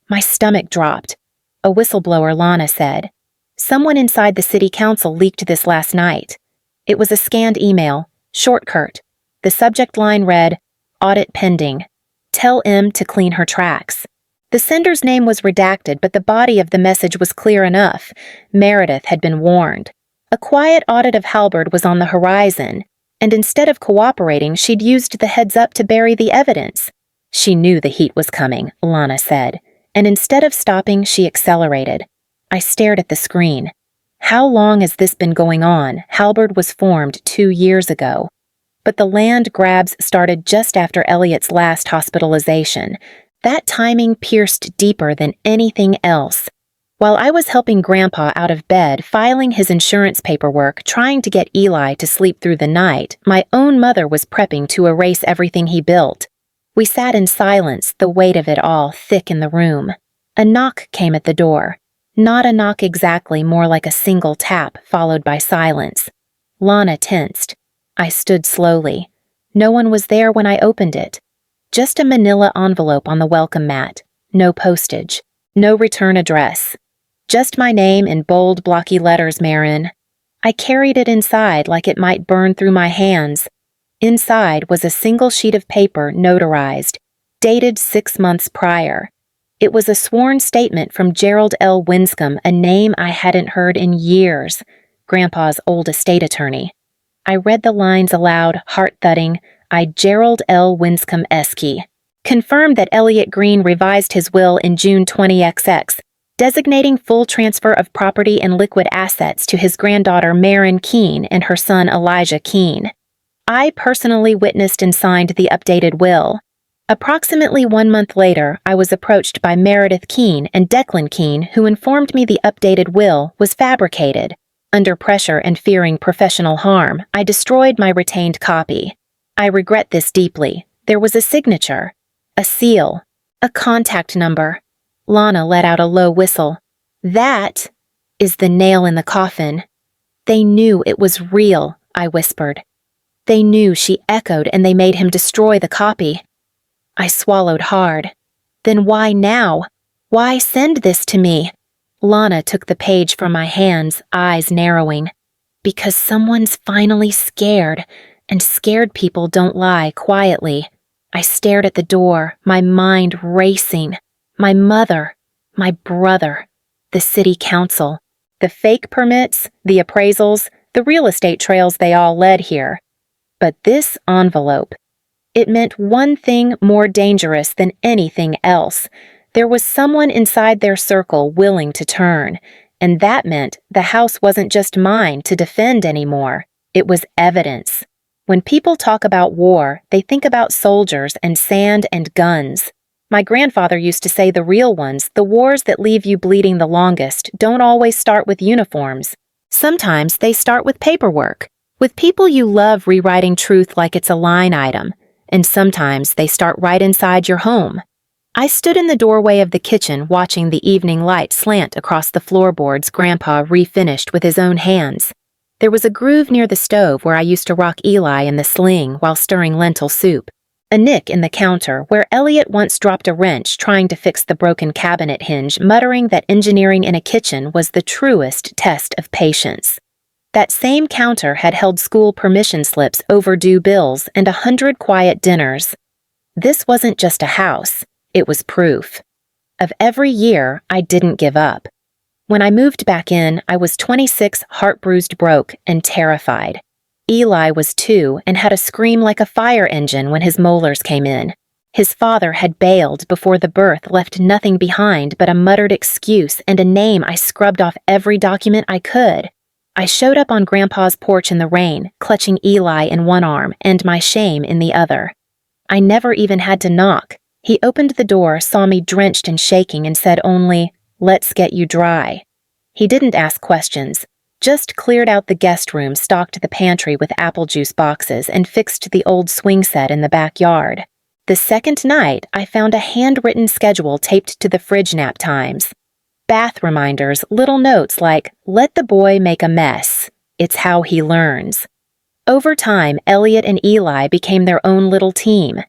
Speaker 1: My stomach dropped. A whistleblower, Lana said. "Someone inside the city council leaked this last night." It was a scanned email, short curt. The subject line read, "Audit pending. Tell M to clean her tracks." The sender's name was redacted, but the body of the message was clear enough. Meredith had been warned. A quiet audit of Halberd was on the horizon, and instead of cooperating, she'd used the heads-up to bury the evidence. She knew the heat was coming, Lana said, and instead of stopping, she accelerated. I stared at the screen. How long has this been going on? Halberd was formed 2 years ago. But the land grabs started just after Elliot's last hospitalization. That timing pierced deeper than anything else. While I was helping Grandpa out of bed, filing his insurance paperwork, trying to get Eli to sleep through the night, my own mother was prepping to erase everything he built. We sat in silence, the weight of it all thick in the room. A knock came at the door. Not a knock exactly, more like a single tap, followed by silence. Lana tensed. I stood slowly. No one was there when I opened it. Just a manila envelope on the welcome mat. No postage. No return address. Just my name in bold, blocky letters, Marin. I carried it inside like it might burn through my hands. Inside was a single sheet of paper notarized, dated 6 months prior. It was a sworn statement from Gerald L. Winscombe, a name I hadn't heard in years, Grandpa's old estate attorney. I read the lines aloud, heart-thudding. I, Gerald L. Winscombe Esky, confirmed that Elliot Green revised his will in June 20XX, designating full transfer of property and liquid assets to his granddaughter Marin Keene and her son Elijah Keene. I personally witnessed and signed the updated will. Approximately 1 month later, I was approached by Meredith Keene and Declan Keene, who informed me the updated will was fabricated. Under pressure and fearing professional harm, I destroyed my retained copy. I regret this deeply. There was a signature, a seal, a contact number. Lana let out a low whistle. That is the nail in the coffin. They knew it was real, I whispered. They knew, she echoed, and they made him destroy the copy. I swallowed hard. Then why now? Why send this to me? Lana took the page from my hands, eyes narrowing. Because someone's finally scared, and scared people don't lie quietly. I stared at the door, my mind racing. My mother, my brother, the city council, the fake permits, the appraisals, the real estate trails they all led here. But this envelope, it meant one thing more dangerous than anything else. There was someone inside their circle willing to turn, and that meant the house wasn't just mine to defend anymore. It was evidence. When people talk about war, they think about soldiers and sand and guns. My grandfather used to say the real ones, the wars that leave you bleeding the longest, don't always start with uniforms. Sometimes they start with paperwork, with people you love rewriting truth like it's a line item, and sometimes they start right inside your home. I stood in the doorway of the kitchen watching the evening light slant across the floorboards Grandpa refinished with his own hands. There was a groove near the stove where I used to rock Eli in the sling while stirring lentil soup. A nick in the counter where Elliot once dropped a wrench trying to fix the broken cabinet hinge, muttering that engineering in a kitchen was the truest test of patience. That same counter had held school permission slips, overdue bills, and 100 quiet dinners. This wasn't just a house, it was proof. Of every year, I didn't give up. When I moved back in, I was 26, heart-bruised broke, and terrified. Eli was 2 and had a scream like a fire engine when his molars came in. His father had bailed before the birth left nothing behind but a muttered excuse and a name I scrubbed off every document I could. I showed up on Grandpa's porch in the rain, clutching Eli in one arm and my shame in the other. I never even had to knock. He opened the door, saw me drenched and shaking, and said only, "Let's get you dry." He didn't ask questions, just cleared out the guest room, stocked the pantry with apple juice boxes, and fixed the old swing set in the backyard. The second night, I found a handwritten schedule taped to the fridge nap times. Bath reminders, little notes like, "Let the boy make a mess. It's how he learns." Over time, Elliot and Eli became their own little team.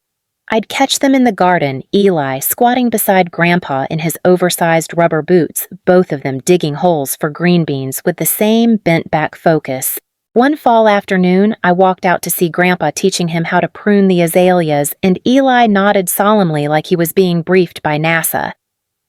Speaker 1: I'd catch them in the garden, Eli squatting beside Grandpa in his oversized rubber boots, both of them digging holes for green beans with the same bent-back focus. One fall afternoon, I walked out to see Grandpa teaching him how to prune the azaleas, and Eli nodded solemnly like he was being briefed by NASA.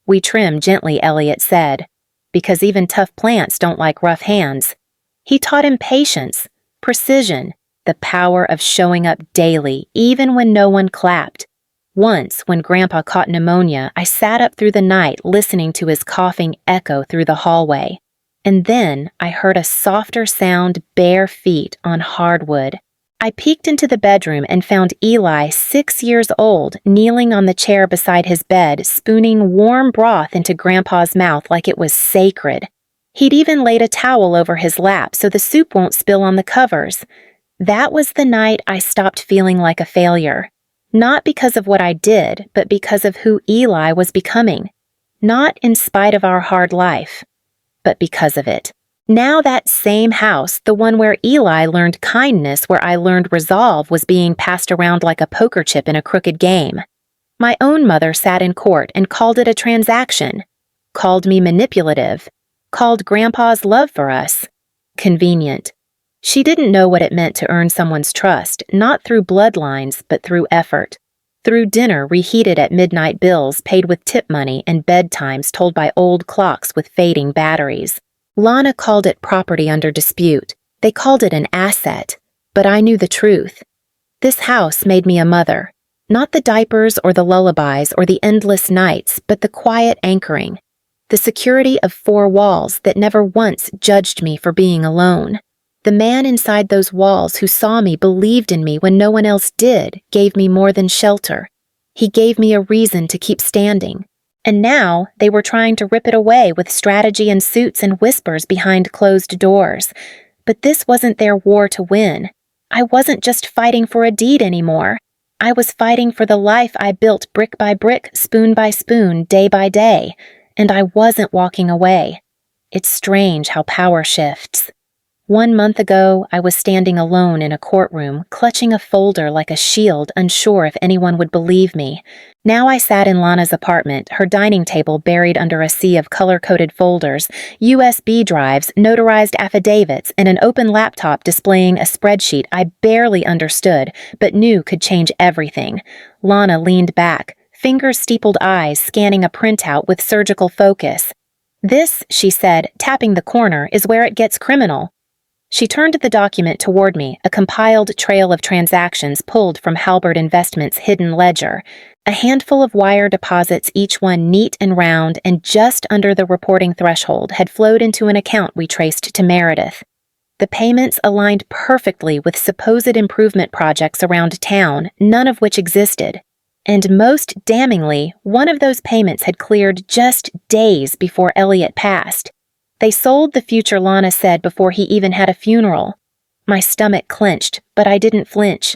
Speaker 1: "We trim gently," Elliot said, "because even tough plants don't like rough hands." He taught him patience, precision, the power of showing up daily, even when no one clapped. Once, when Grandpa caught pneumonia, I sat up through the night listening to his coughing echo through the hallway. And then I heard a softer sound, bare feet on hardwood. I peeked into the bedroom and found Eli, 6 years old, kneeling on the chair beside his bed, spooning warm broth into Grandpa's mouth like it was sacred. He'd even laid a towel over his lap so the soup won't spill on the covers. That was the night I stopped feeling like a failure. Not because of what I did, but because of who Eli was becoming. Not in spite of our hard life, but because of it. Now that same house, the one where Eli learned kindness, where I learned resolve, was being passed around like a poker chip in a crooked game. My own mother sat in court and called it a transaction, called me manipulative, called Grandpa's love for us convenient. She didn't know what it meant to earn someone's trust, not through bloodlines, but through effort. Through dinner reheated at midnight, bills paid with tip money, and bedtimes told by old clocks with fading batteries. Lana called it property under dispute. They called it an asset, but I knew the truth. This house made me a mother. Not the diapers or the lullabies or the endless nights, but the quiet anchoring. The security of four walls that never once judged me for being alone. The man inside those walls who saw me, believed in me when no one else did, gave me more than shelter. He gave me a reason to keep standing. And now they were trying to rip it away with strategy and suits and whispers behind closed doors. But this wasn't their war to win. I wasn't just fighting for a deed anymore. I was fighting for the life I built brick by brick, spoon by spoon, day by day. And I wasn't walking away. It's strange how power shifts. 1 month ago, I was standing alone in a courtroom, clutching a folder like a shield, unsure if anyone would believe me. Now I sat in Lana's apartment, her dining table buried under a sea of color-coded folders, USB drives, notarized affidavits, and an open laptop displaying a spreadsheet I barely understood, but knew could change everything. Lana leaned back, finger-steepled eyes scanning a printout with surgical focus. "This," she said, tapping the corner, "is where it gets criminal." She turned the document toward me, a compiled trail of transactions pulled from Halbert Investments' hidden ledger, a handful of wire deposits, each one neat and round and just under the reporting threshold, had flowed into an account we traced to Meredith. The payments aligned perfectly with supposed improvement projects around town, none of which existed. And most damningly, one of those payments had cleared just days before Elliot passed. They sold the future, Lana said, before he even had a funeral. My stomach clenched, but I didn't flinch.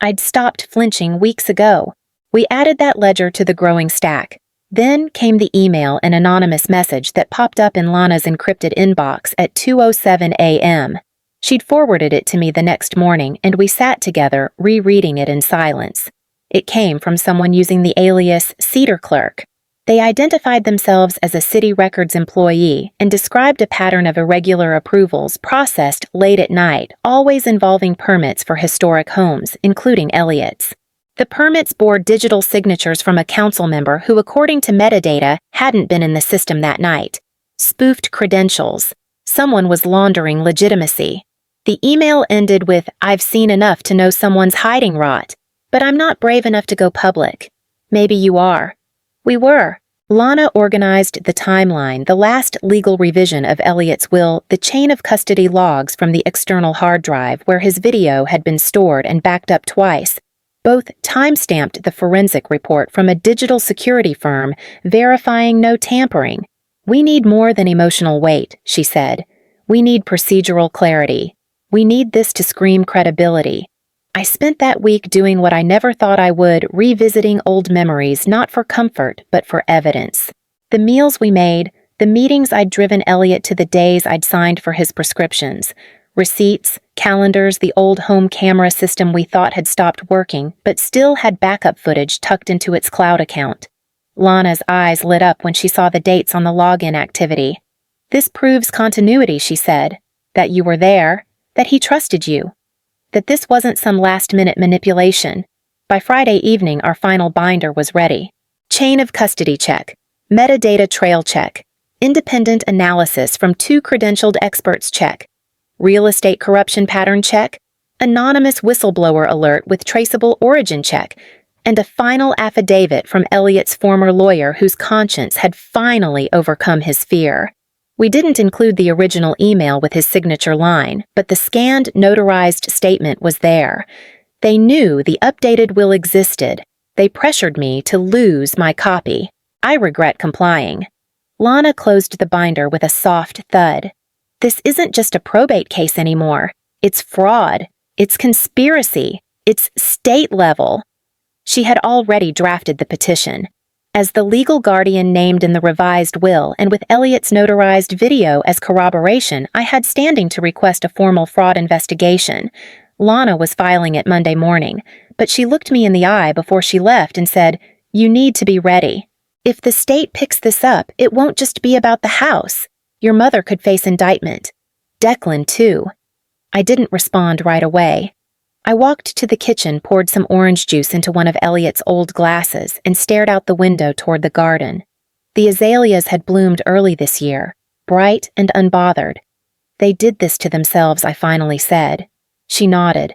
Speaker 1: I'd stopped flinching weeks ago. We added that ledger to the growing stack. Then came the email, an anonymous message that popped up in Lana's encrypted inbox at 2:07 a.m. She'd forwarded it to me the next morning, and we sat together, rereading it in silence. It came from someone using the alias Cedar Clerk. They identified themselves as a city records employee and described a pattern of irregular approvals processed late at night, always involving permits for historic homes, including Elliot's. The permits bore digital signatures from a council member who, according to metadata, hadn't been in the system that night. Spoofed credentials. Someone was laundering legitimacy. The email ended with, "I've seen enough to know someone's hiding rot, but I'm not brave enough to go public." Maybe you are. We were. Lana organized the timeline, the last legal revision of Elliot's will, the chain of custody logs from the external hard drive where his video had been stored and backed up twice. Both time-stamped the forensic report from a digital security firm, verifying no tampering. "We need more than emotional weight," she said. "We need procedural clarity. We need this to scream credibility." I spent that week doing what I never thought I would, revisiting old memories, not for comfort, but for evidence. The meals we made, the meetings I'd driven Elliot to, the days I'd signed for his prescriptions, receipts, calendars, the old home camera system we thought had stopped working, but still had backup footage tucked into its cloud account. Lana's eyes lit up when she saw the dates on the login activity. "This proves continuity," she said. "That you were there, that he trusted you. That this wasn't some last-minute manipulation." By Friday evening, our final binder was ready. Chain of custody check. Metadata trail check. Independent analysis from 2 credentialed experts check. Real estate corruption pattern check. Anonymous whistleblower alert with traceable origin check. And a final affidavit from Elliot's former lawyer whose conscience had finally overcome his fear. We didn't include the original email with his signature line, but the scanned, notarized statement was there. They knew the updated will existed. They pressured me to lose my copy. I regret complying. Lana closed the binder with a soft thud. This isn't just a probate case anymore. It's fraud. It's conspiracy. It's state level. She had already drafted the petition. As the legal guardian named in the revised will and with Elliot's notarized video as corroboration, I had standing to request a formal fraud investigation. Lana was filing it Monday morning, but she looked me in the eye before she left and said, "You need to be ready. If the state picks this up, it won't just be about the house. Your mother could face indictment. Declan, too." I didn't respond right away. I walked to the kitchen, poured some orange juice into one of Elliot's old glasses, and stared out the window toward the garden. The azaleas had bloomed early this year, bright and unbothered. "They did this to themselves," I finally said. She nodded.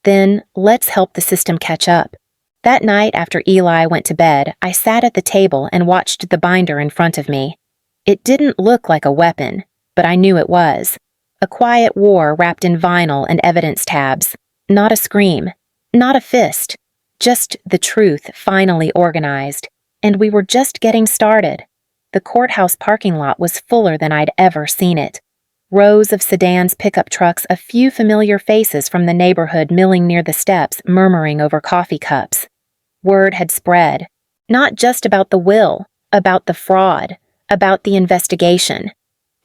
Speaker 1: "Then, let's help the system catch up." That night, after Eli went to bed, I sat at the table and watched the binder in front of me. It didn't look like a weapon, but I knew it was. A quiet war wrapped in vinyl and evidence tabs. Not a scream, not a fist, just the truth finally organized. And we were just getting started. The courthouse parking lot was fuller than I'd ever seen it. Rows of sedans, pickup trucks, a few familiar faces from the neighborhood milling near the steps, murmuring over coffee cups. Word had spread. Not just about the will, about the fraud, about the investigation.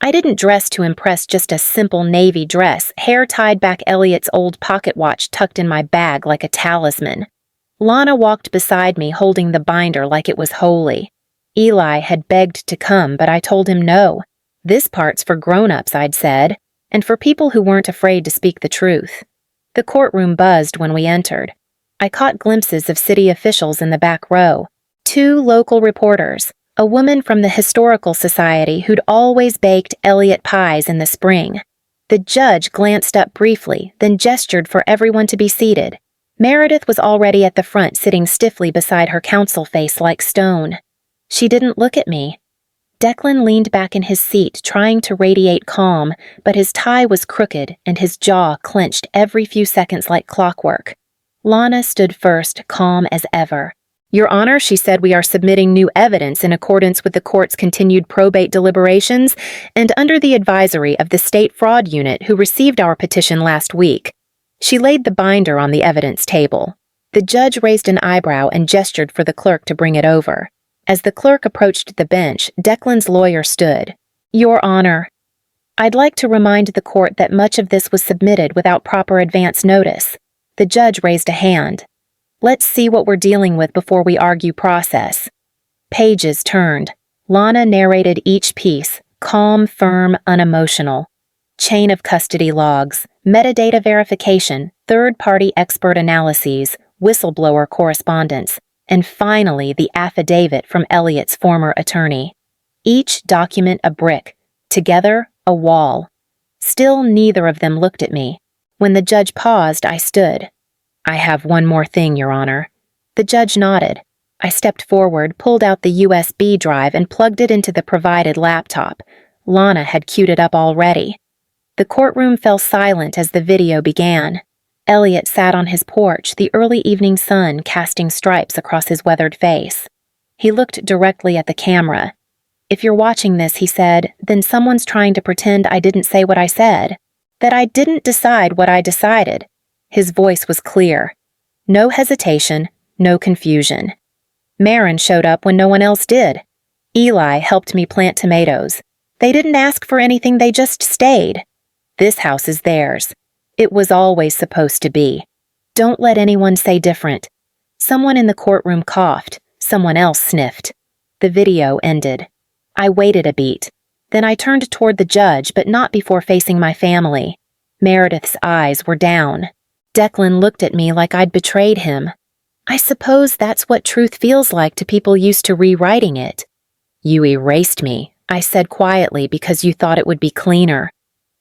Speaker 1: I didn't dress to impress, just a simple navy dress, hair tied back, Elliot's old pocket watch tucked in my bag like a talisman. Lana walked beside me, holding the binder like it was holy. Eli had begged to come, but I told him no. "This part's for grown-ups," I'd said, and for people who weren't afraid to speak the truth. The courtroom buzzed when we entered. I caught glimpses of city officials in the back row. 2 local reporters. A woman from the Historical Society who'd always baked Elliot pies in the spring. The judge glanced up briefly, then gestured for everyone to be seated. Meredith was already at the front, sitting stiffly beside her counsel, face like stone. She didn't look at me. Declan leaned back in his seat, trying to radiate calm, but his tie was crooked and his jaw clenched every few seconds like clockwork. Lana stood first, calm as ever. "Your Honor," she said, "we are submitting new evidence in accordance with the court's continued probate deliberations and under the advisory of the State Fraud Unit, who received our petition last week." She laid the binder on the evidence table. The judge raised an eyebrow and gestured for the clerk to bring it over. As the clerk approached the bench, Declan's lawyer stood. "Your Honor, I'd like to remind the court that much of this was submitted without proper advance notice." The judge raised a hand. "Let's see what we're dealing with before we argue process." Pages turned. Lana narrated each piece, calm, firm, unemotional. Chain of custody logs, metadata verification, third-party expert analyses, whistleblower correspondence, and finally the affidavit from Elliot's former attorney. Each document a brick, together a wall. Still, neither of them looked at me. When the judge paused, I stood. "I have one more thing, Your Honor." The judge nodded. I stepped forward, pulled out the USB drive, and plugged it into the provided laptop. Lana had queued it up already. The courtroom fell silent as the video began. Elliot sat on his porch, the early evening sun casting stripes across his weathered face. He looked directly at the camera. "If you're watching this," he said, "then someone's trying to pretend I didn't say what I said, that I didn't decide what I decided." His voice was clear. No hesitation, no confusion. Marin showed up when no one else did. Eli helped me plant tomatoes. They didn't ask for anything, they just stayed. This house is theirs. It was always supposed to be. Don't let anyone say different. Someone in the courtroom coughed. Someone else sniffed. The video ended. I waited a beat. Then I turned toward the judge, but not before facing my family. Meredith's eyes were down. Declan looked at me like I'd betrayed him. I suppose that's what truth feels like to people used to rewriting it. "You erased me," I said quietly, "because you thought it would be cleaner.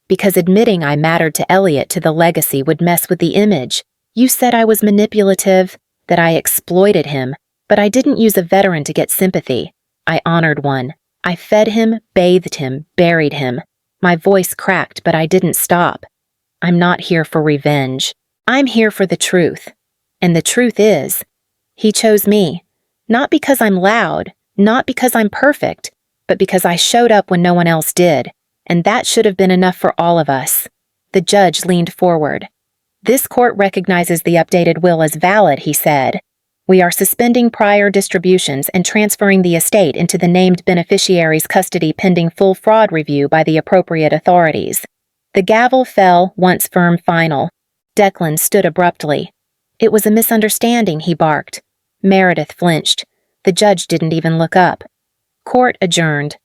Speaker 1: Because admitting I mattered to Elliot, to the legacy, would mess with the image. You said I was manipulative, that I exploited him, but I didn't use a veteran to get sympathy. I honored one. I fed him, bathed him, buried him. My voice cracked, but I didn't stop. I'm not here for revenge. I'm here for the truth. And the truth is, he chose me. Not because I'm loud, not because I'm perfect, but because I showed up when no one else did. And that should have been enough for all of us." The judge leaned forward. "This court recognizes the updated will as valid," he said. We are suspending prior distributions and transferring the estate into the named beneficiary's custody pending full fraud review by the appropriate authorities." The gavel fell, once firm final. Declan stood abruptly. "It was a misunderstanding," he barked. Meredith flinched. The judge didn't even look up. Court adjourned.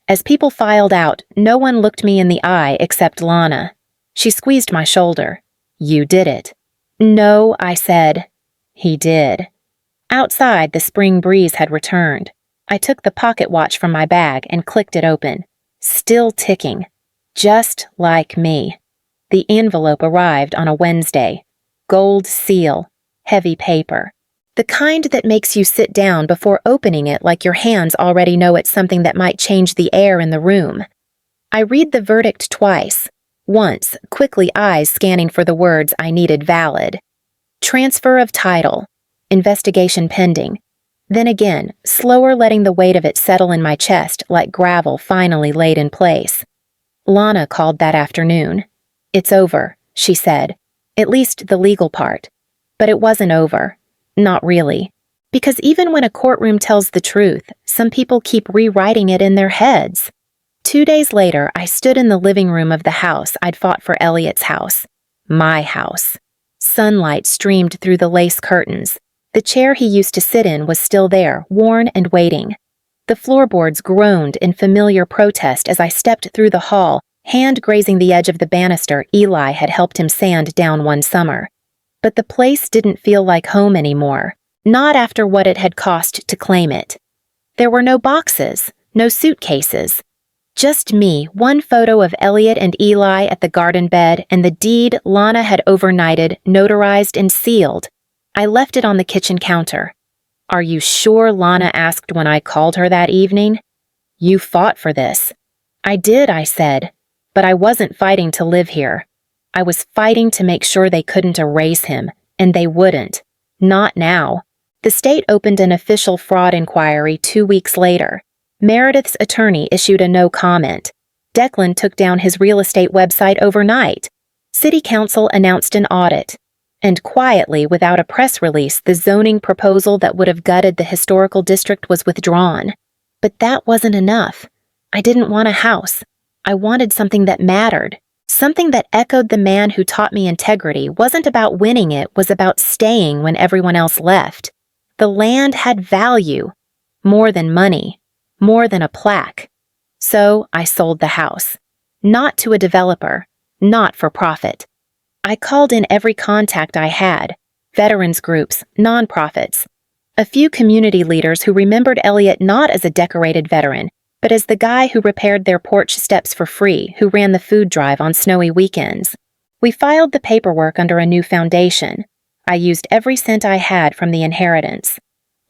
Speaker 1: As people filed out, no one looked me in the eye except Lana. She squeezed my shoulder. "You did it." "No," I said. "He did." Outside, the spring breeze had returned. I took the pocket watch from my bag and clicked it open. Still ticking. Just like me. The envelope arrived on a Wednesday. Gold seal. Heavy paper. The kind that makes you sit down before opening it like your hands already know it's something that might change the air in the room. I read the verdict twice. Once, quickly eyes scanning for the words I needed valid. Transfer of title. Investigation pending. Then again, slower letting the weight of it settle in my chest like gravel finally laid in place. Lana called that afternoon. "It's over," she said. "At least the legal part." But it wasn't over. Not really. Because even when a courtroom tells the truth, some people keep rewriting it in their heads. 2 days later, I stood in the living room of the house I'd fought for Elliot's house. My house. Sunlight streamed through the lace curtains. The chair he used to sit in was still there, worn and waiting. The floorboards groaned in familiar protest as I stepped through the hall, hand grazing the edge of the banister Eli had helped him sand down one summer. But the place didn't feel like home anymore, not after what it had cost to claim it. There were no boxes, no suitcases. Just me, one photo of Elliot and Eli at the garden bed, and the deed Lana had overnighted, notarized, and sealed. I left it on the kitchen counter. "Are you sure?" Lana asked when I called her that evening. "You fought for this." "I did," I said. "But I wasn't fighting to live here. I was fighting to make sure they couldn't erase him, and they wouldn't. Not now." The state opened an official fraud inquiry 2 weeks later. Meredith's attorney issued a no comment. Declan took down his real estate website overnight. City Council announced an audit. And quietly, without a press release, the zoning proposal that would have gutted the historical district was withdrawn. But that wasn't enough. I didn't want a house. I wanted something that mattered. Something that echoed the man who taught me integrity wasn't about winning, it was about staying when everyone else left. The land had value. More than money. More than a plaque. So I sold the house. Not to a developer. Not for profit. I called in every contact I had, veterans groups, nonprofits, a few community leaders who remembered Elliot not as a decorated veteran, but as the guy who repaired their porch steps for free, who ran the food drive on snowy weekends. We filed the paperwork under a new foundation. I used every cent I had from the inheritance.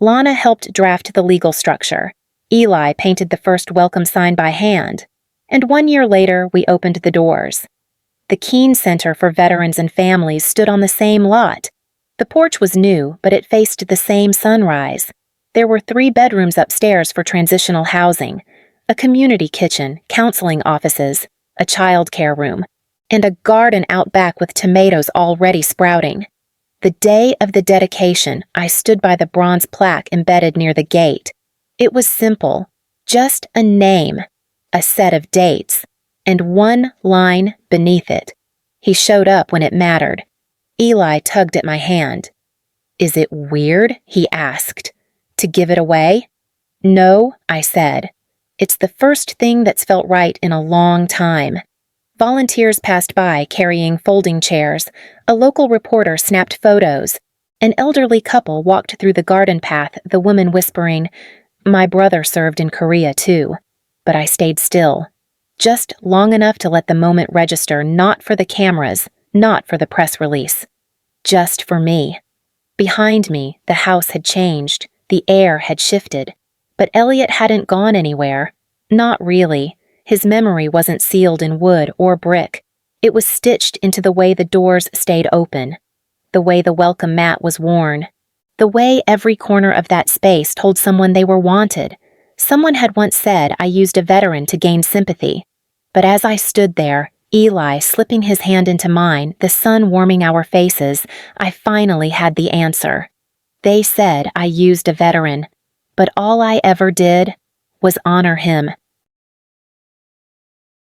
Speaker 1: Lana helped draft the legal structure. Eli painted the first welcome sign by hand. And 1 year later, we opened the doors. The Keene Center for Veterans and Families stood on the same lot. The porch was new, but it faced the same sunrise. There were 3 bedrooms upstairs for transitional housing, a community kitchen, counseling offices, a child care room, and a garden out back with tomatoes already sprouting. The day of the dedication, I stood by the bronze plaque embedded near the gate. It was simple, just a name, a set of dates, and one line beneath it. He showed up when it mattered. Eli tugged at my hand. "Is it weird?" he asked. "To give it away?" "No," I said. "It's the first thing that's felt right in a long time." Volunteers passed by carrying folding chairs. A local reporter snapped photos. An elderly couple walked through the garden path, the woman whispering, "My brother served in Korea too." But I stayed still. Just long enough to let the moment register, not for the cameras, not for the press release. Just for me. Behind me, the house had changed, the air had shifted. But Elliot hadn't gone anywhere. Not really. His memory wasn't sealed in wood or brick. It was stitched into the way the doors stayed open, the way the welcome mat was worn, the way every corner of that space told someone they were wanted. Someone had once said I used a veteran to gain sympathy. But as I stood there, Eli slipping his hand into mine, the sun warming our faces, I finally had the answer. They said I used a veteran, but all I ever did was honor him